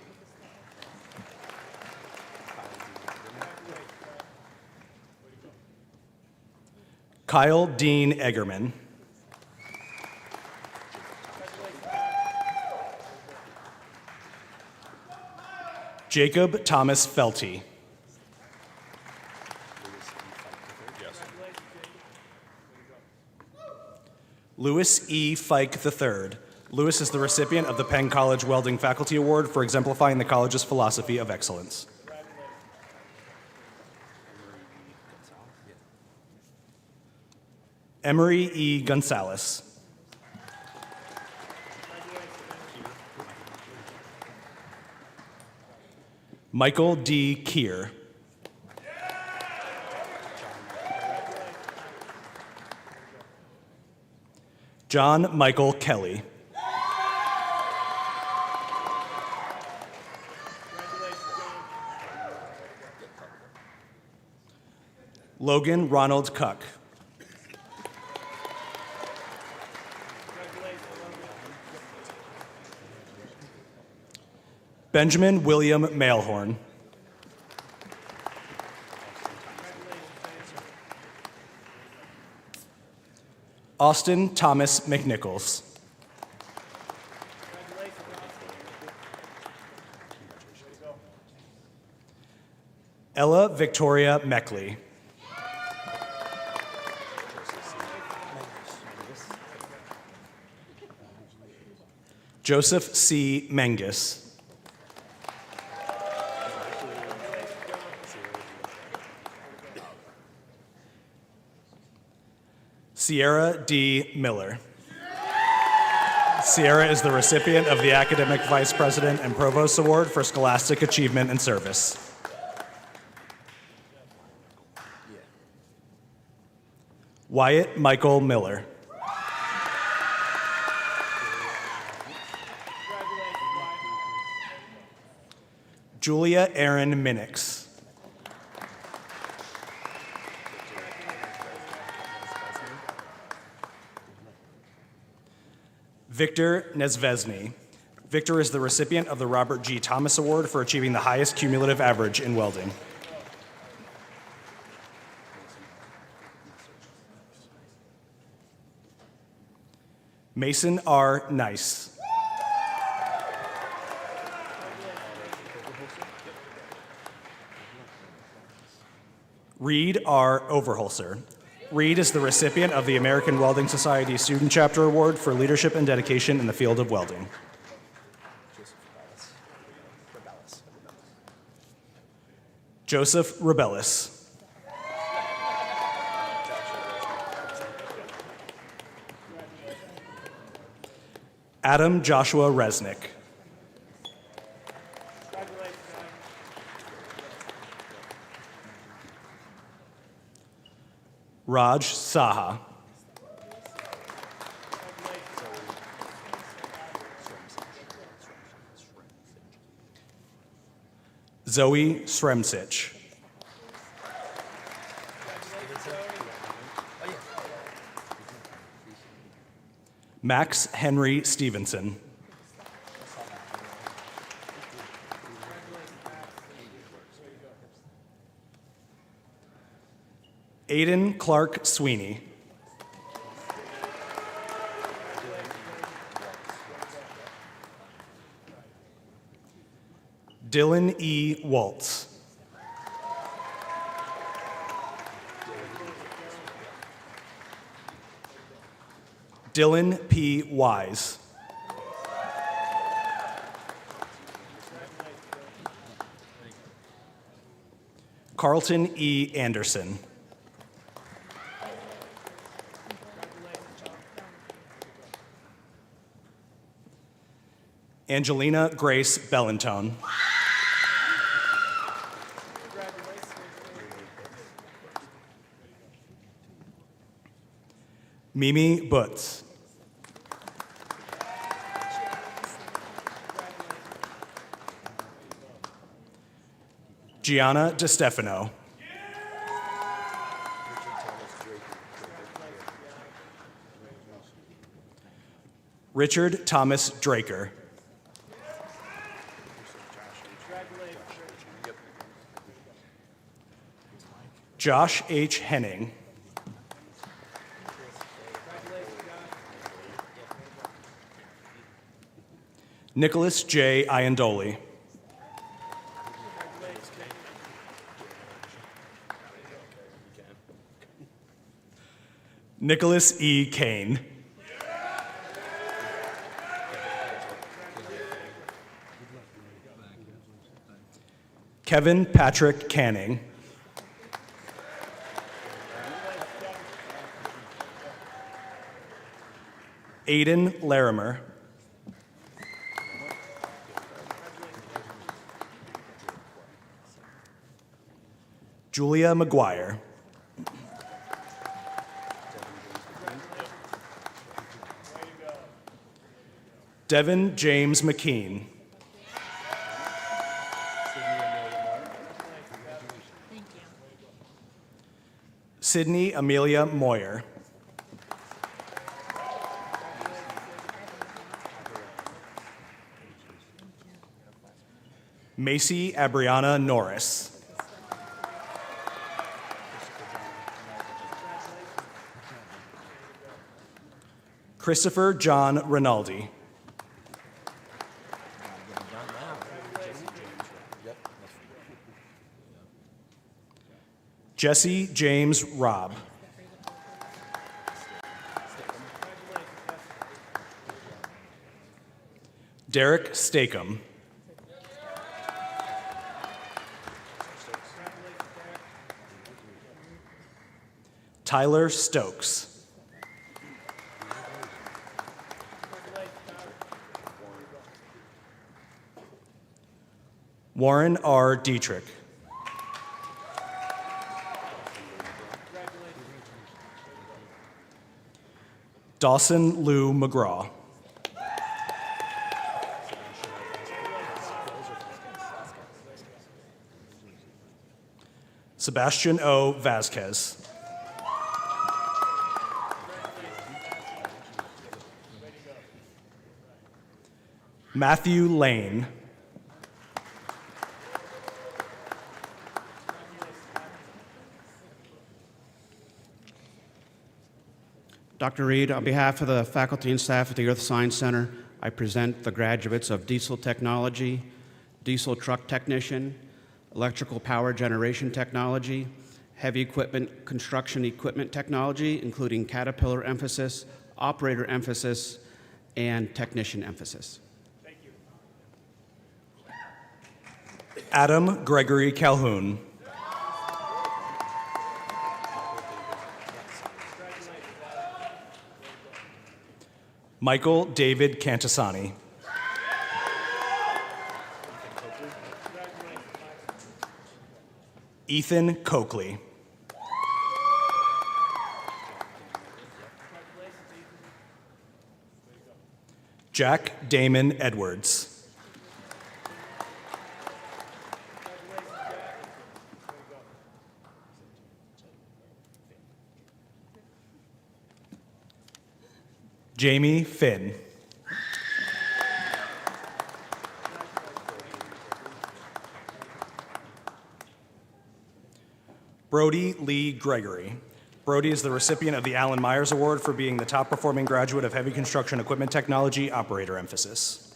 Kyle Dean Eggerman. Jacob Thomas Felty. Lewis E. Fike III. Lewis is the recipient of the Penn College Welding Faculty Award for exemplifying the college's philosophy of excellence. Emery E. Gonzalez. Michael D. Keir. John Michael Kelly. Logan Ronald Cuck. Benjamin William Mailhorn. Austin Thomas McNichols. Ella Victoria Meckley. Joseph C. Mengus. Sierra D. Miller. Sierra is the recipient of the Academic Vice President and Provost Award for Scholastic Achievement and Service. Wyatt Michael Miller. Julia Erin Minnix. Victor Nezvesny. Victor is the recipient of the Robert G. Thomas Award for achieving the highest cumulative average in welding. Mason R. Nice. Reed R. Overholser. Reed is the recipient of the American Welding Society Student Chapter Award for leadership and dedication in the field of welding. Joseph Rebellis. Adam Joshua Resnick. Raj Saha. Zoe Sremsich. Max Henry Stevenson. Aiden Clark Sweeney. Dylan E. Waltz. Dylan P. Wise. Carlton E. Anderson. Angelina Grace Bellantone. Mimi Butz. Gianna DeStefano. Richard Thomas Draker. Josh H. Henning. Nicholas J. Iandoli. Nicholas E. Kane. Kevin Patrick Canning. Aiden Larimer. Julia McGuire. Devin James McKean. Sydney Amelia Moyer. Macy Abriana Norris. Christopher John Rinaldi. Jesse James Robb. Derek Stakem. Tyler Stokes. Warren R. Dietrich. Dawson Lou McGraw. Sebastian O. Vasquez. Matthew Lane. Dr. Reed, on behalf of the faculty and staff at the Earth Science Center, I present the graduates of Diesel Technology, Diesel Truck Technician, Electrical Power Generation Technology, Heavy Equipment Construction Equipment Technology, including Caterpillar emphasis, Operator emphasis, and Technician emphasis. Thank you. Adam Gregory Calhoun. Michael David Cantasani. Ethan Coakley. Jack Damon Edwards. Jamie Finn. Brody Lee Gregory. Brody is the recipient of the Alan Myers Award for being the top performing graduate of Heavy Construction Equipment Technology, Operator emphasis.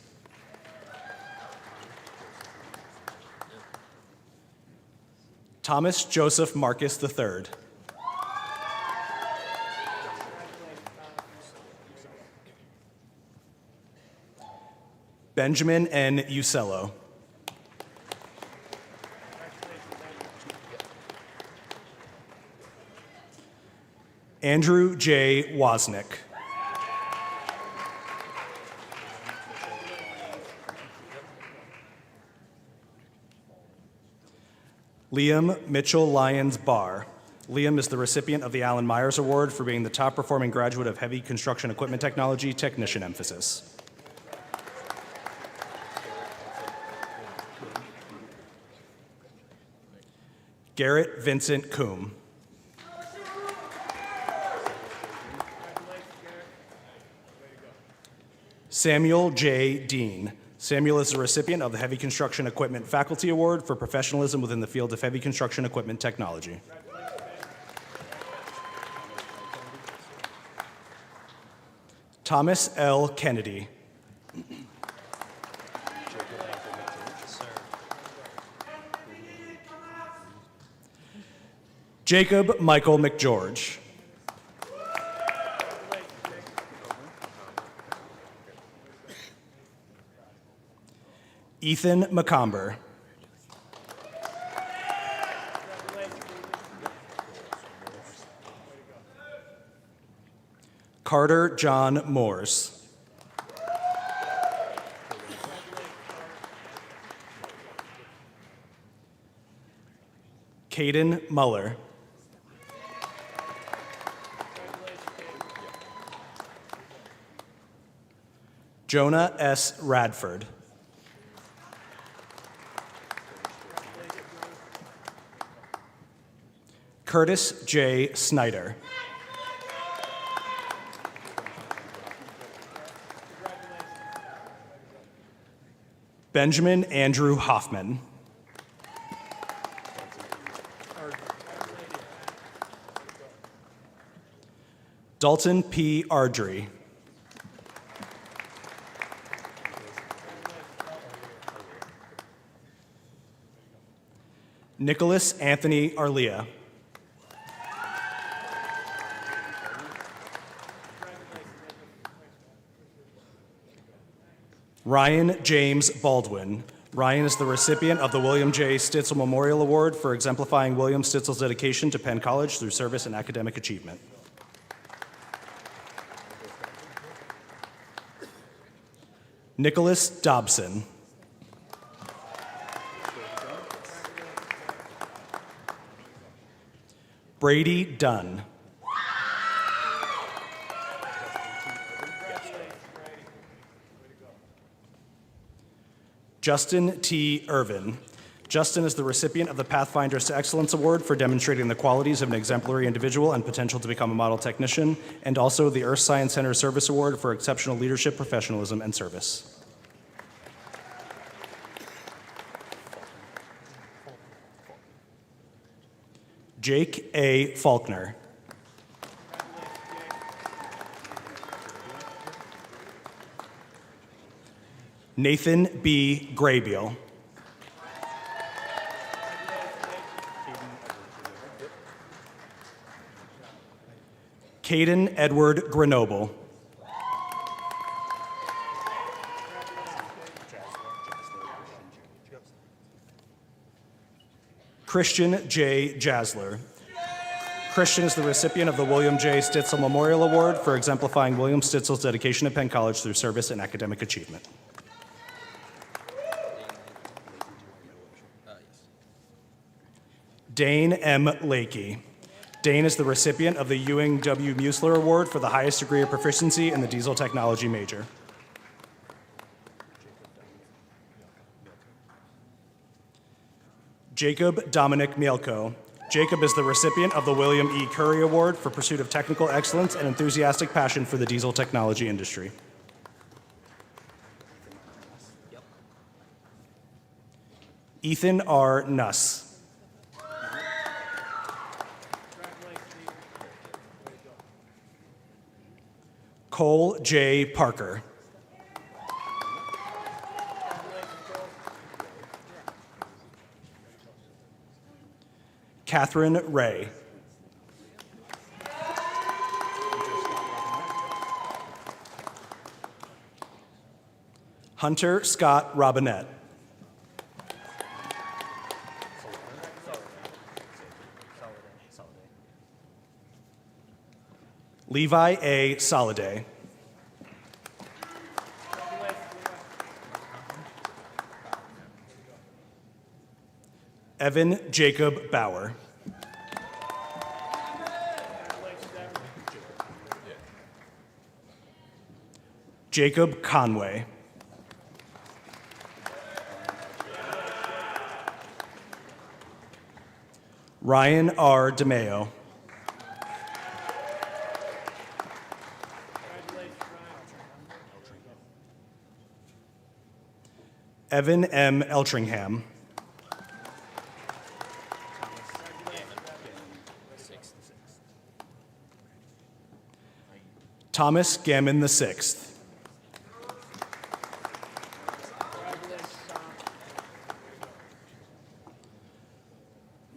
Thomas Joseph Marcus III. Benjamin N. Usello. Andrew J. Wozniak. Liam Mitchell Lyons Barr. Liam is the recipient of the Alan Myers Award for being the top performing graduate of Heavy Construction Equipment Technology, Technician emphasis. Garrett Vincent Coombe. Samuel J. Dean. Samuel is the recipient of the Heavy Construction Equipment Faculty Award for professionalism within the field of heavy construction equipment technology. Thomas L. Kennedy. Jacob Michael McGeorge. Ethan McComber. Carter John Moores. Caden Muller. Jonah S. Radford. Curtis J. Snyder. Benjamin Andrew Hoffman. Dalton P. Ardrey. Nicholas Anthony Arlia. Ryan James Baldwin. Ryan is the recipient of the William J. Stitzel Memorial Award for exemplifying William Stitzel's dedication to Penn College through service and academic achievement. Nicholas Dobson. Brady Dunn. Justin T. Irvin. Justin is the recipient of the Pathfinders to Excellence Award for demonstrating the qualities of an exemplary individual and potential to become a model technician, and also the Earth Science Center Service Award for exceptional leadership, professionalism, and service. Jake A. Faulkner. Nathan B. Graybeal. Caden Edward Grenoble. Christian J. Jasler. Christian is the recipient of the William J. Stitzel Memorial Award for exemplifying William Stitzel's dedication to Penn College through service and academic achievement. Dane M. Lakey. Dane is the recipient of the Ewing W. Musler Award for the highest degree of proficiency in the diesel technology major. Jacob Dominic Mielko. Jacob is the recipient of the William E. Curry Award for pursuit of technical excellence and enthusiastic passion for the diesel technology industry. Ethan R. Nuss. Cole J. Parker. Catherine Ray. Hunter Scott Robinette. Levi A. Soliday. Evan Jacob Bauer. Jacob Conway. Ryan R. DeMeo. Evan M. Eltringham. Thomas Gammon VI.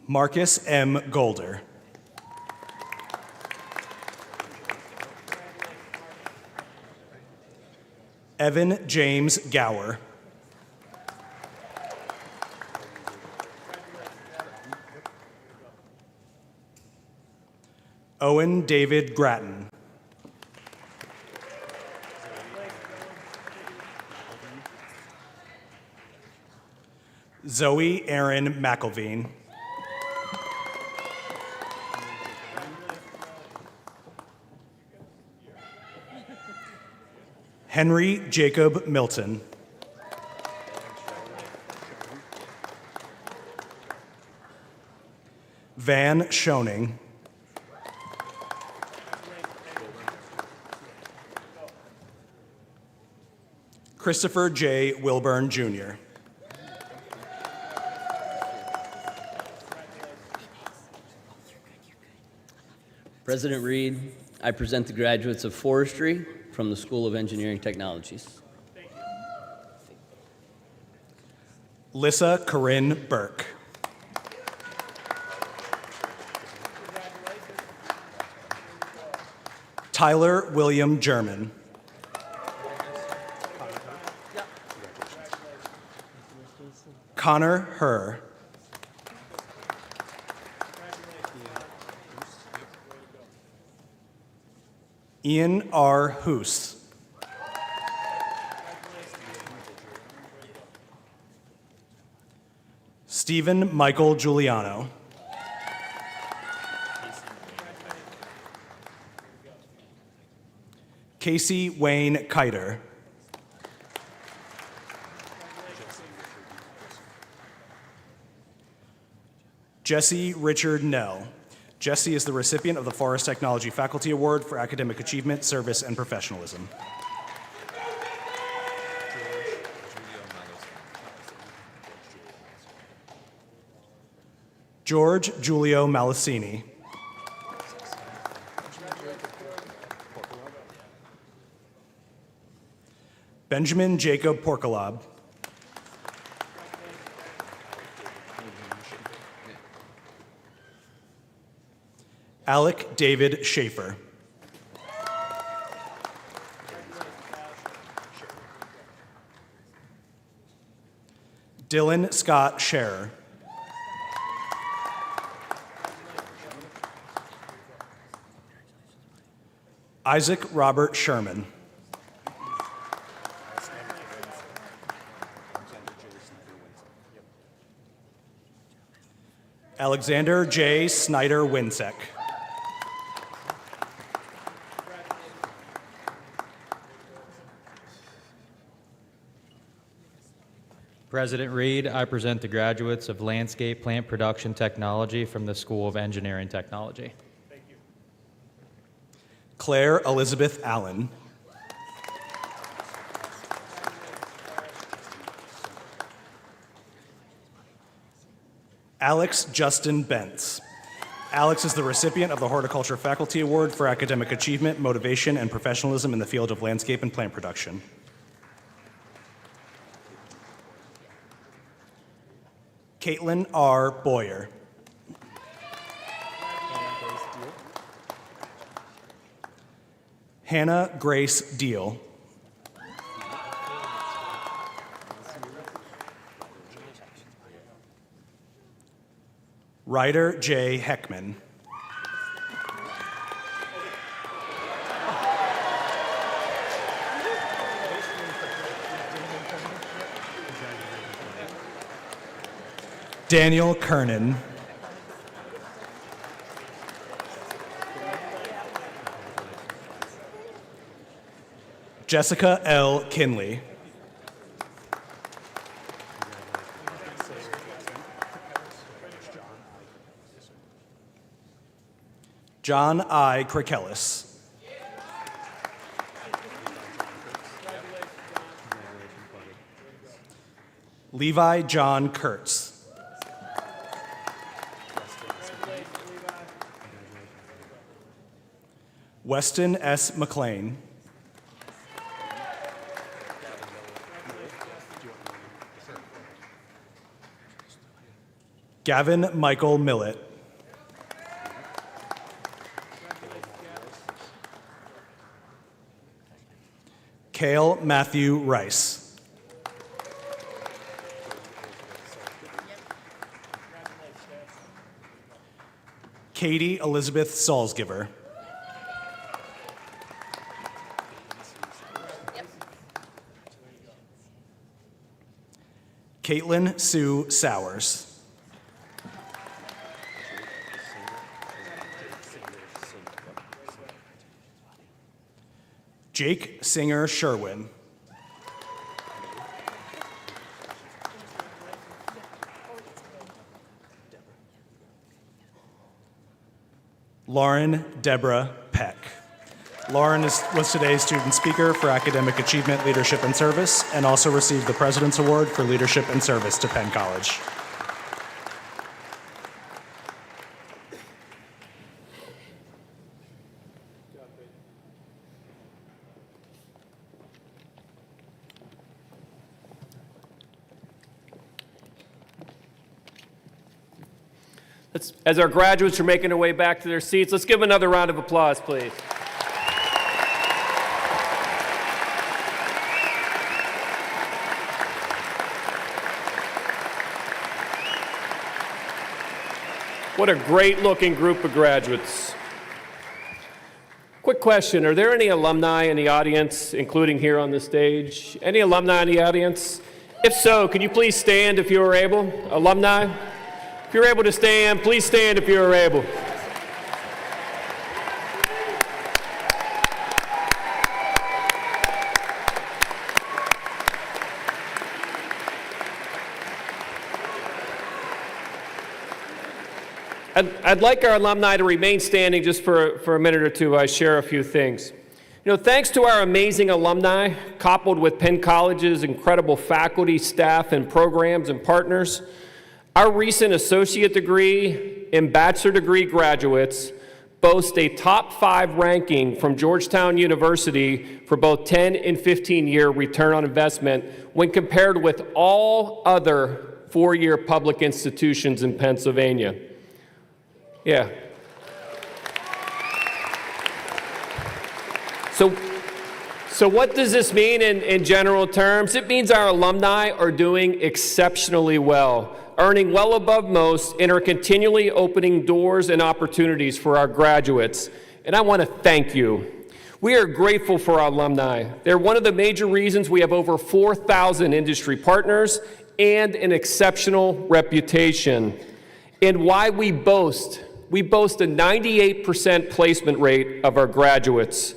Marcus M. Golder. Evan James Gower. Owen David Grattan. Zoe Aaron McElveen. Henry Jacob Milton. Van Schoening. Christopher J. Wilburn, Jr. President Reed, I present the graduates of forestry from the School of Engineering Technologies. Lissa Corinne Burke. Tyler William German. Connor Herr. Ian R. Hoos. Stephen Michael Giuliano. Casey Wayne Kiter. Jesse Richard Nell. Jesse is the recipient of the Forest Technology Faculty Award for Academic Achievement, Service, and Professionalism. George Giulio Malasini. Benjamin Jacob Porkalab. Alec David Schaefer. Dylan Scott Scherer. Isaac Robert Sherman. Alexander J. Snyder Winsek. President Reed, I present the graduates of Landscape Plant Production Technology from the School of Engineering Technology. Claire Elizabeth Allen. Alex Justin Bentz. Alex is the recipient of the Horticulture Faculty Award for Academic Achievement, Motivation, and Professionalism in the field of landscape and plant production. Caitlin R. Boyer. Hannah Grace Deal. Ryder J. Heckman. Daniel Kernan. Jessica L. Kinley. John I. Krakelis. Levi John Kurtz. Weston S. McLean. Gavin Michael Millett. Cale Matthew Rice. Katie Elizabeth Salzgiver. Caitlin Sue Sowers. Jake Singer Sherwin. Lauren Deborah Peck. Lauren was today's student speaker for academic achievement, leadership, and service, and also received the President's Award for leadership and service to Penn College. As our graduates are making their way back to their seats, let's give them another round of applause, please. What a great-looking group of graduates. Quick question, are there any alumni in the audience, including here on the stage? Any alumni in the audience? If so, can you please stand if you are able? Alumni? If you're able to stand, please stand if you are able. I'd like our alumni to remain standing just for a minute or two. I share a few things. You know, thanks to our amazing alumni, coupled with Penn College's incredible faculty, staff, and programs and partners, our recent associate degree and bachelor degree graduates boast a top 5 ranking from Georgetown University for both 10 and 15-year return on investment when compared with all other 4-year public institutions in Pennsylvania. Yeah. So what does this mean in general terms? It means our alumni are doing exceptionally well, earning well above most, and are continually opening doors and opportunities for our graduates. And I want to thank you. We are grateful for our alumni. They're one of the major reasons we have over 4,000 industry partners and an exceptional reputation, and why we boast a 98% placement rate of our graduates.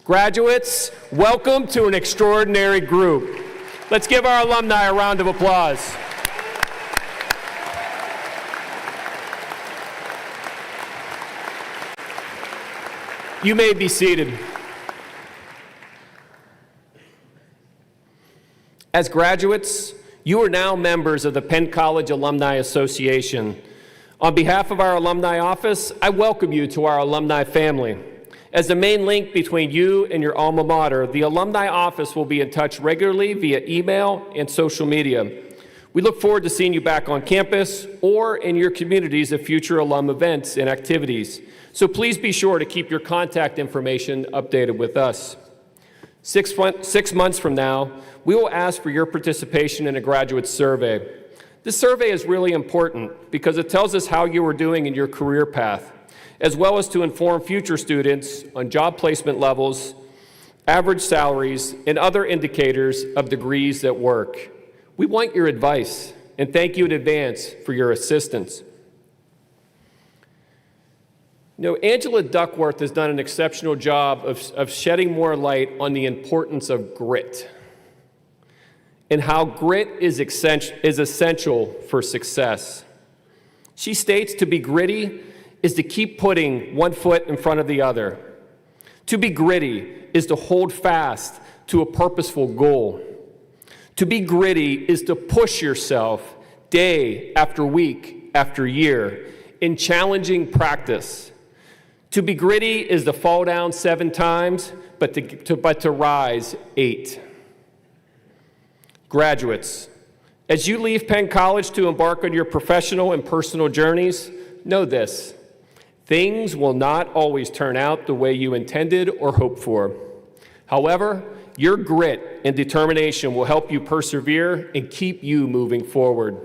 Graduates, welcome to an extraordinary group. Let's give our alumni a round of applause. You may be seated. As graduates, you are now members of the Penn College Alumni Association. On behalf of our alumni office, I welcome you to our alumni family. As the main link between you and your alma mater, the alumni office will be in touch regularly via email and social media. We look forward to seeing you back on campus or in your communities at future alum events and activities. So please be sure to keep your contact information updated with us. 6 months from now, we will ask for your participation in a graduate survey. This survey is really important because it tells us how you are doing in your career path, as well as to inform future students on job placement levels, average salaries, and other indicators of degrees at work. We want your advice, and thank you in advance for your assistance. You know, Angela Duckworth has done an exceptional job of shedding more light on the importance of grit and how grit is essential for success. She states to be gritty is to keep putting one foot in front of the other. To be gritty is to hold fast to a purposeful goal. To be gritty is to push yourself day after week after year in challenging practice. To be gritty is to fall down 7 times, but to rise 8. Graduates, as you leave Penn College to embark on your professional and personal journeys, know this: things will not always turn out the way you intended or hoped for. However, your grit and determination will help you persevere and keep you moving forward.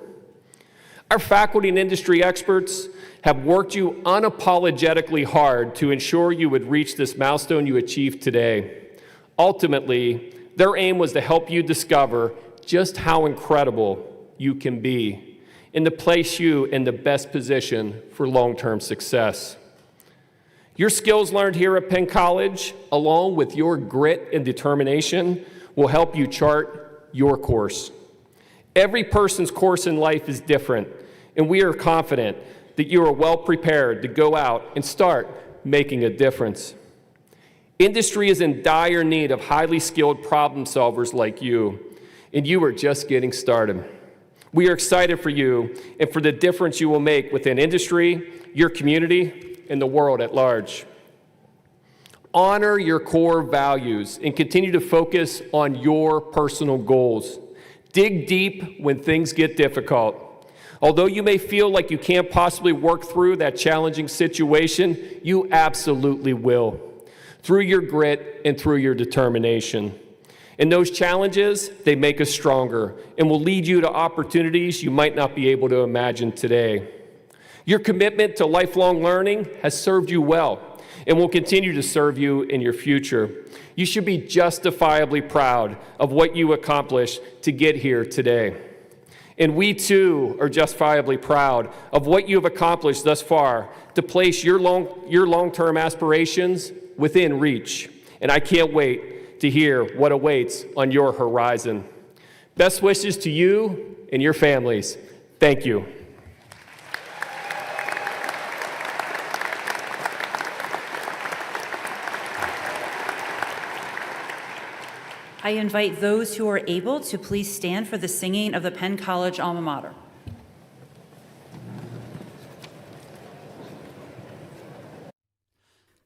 Our faculty and industry experts have worked you unapologetically hard to ensure you would reach this milestone you achieved today. Ultimately, their aim was to help you discover just how incredible you can be and to place you in the best position for long-term success. Your skills learned here at Penn College, along with your grit and determination, will help you chart your course. Every person's course in life is different, and we are confident that you are well prepared to go out and start making a difference. Industry is in dire need of highly skilled problem solvers like you, and you are just getting started. We are excited for you and for the difference you will make within industry, your community, and the world at large. Honor your core values and continue to focus on your personal goals. Dig deep when things get difficult. Although you may feel like you can't possibly work through that challenging situation, you absolutely will, through your grit and through your determination. And those challenges, they make us stronger and will lead you to opportunities you might not be able to imagine today. Your commitment to lifelong learning has served you well and will continue to serve you in your future. You should be justifiably proud of what you accomplished to get here today. And we too are justifiably proud of what you have accomplished thus far to place your long-term aspirations within reach. And I can't wait to hear what awaits on your horizon. Best wishes to you and your families. Thank you. I invite those who are able to please stand for the singing of the Penn College alma mater.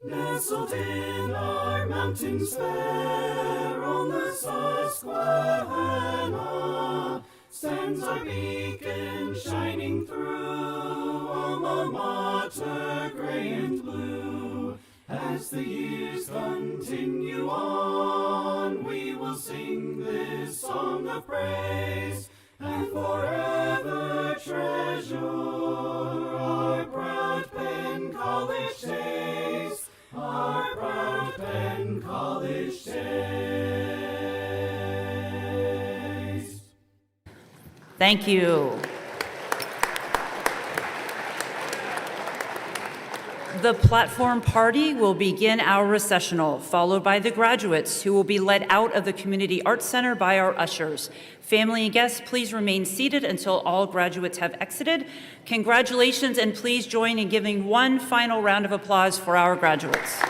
Nestled in our mountains fair on the Susquehanna stands our beacon shining through, alma mater gray and blue. As the years continue on, we will sing this song of praise and forever treasure our proud Penn College days, our proud Penn College days. Thank you. The platform party will begin our recessional, followed by the graduates, who will be led out of the Community Arts Center by our ushers. Family and guests, please remain seated until all graduates have exited. Congratulations, and please join in giving one final round of applause for our graduates.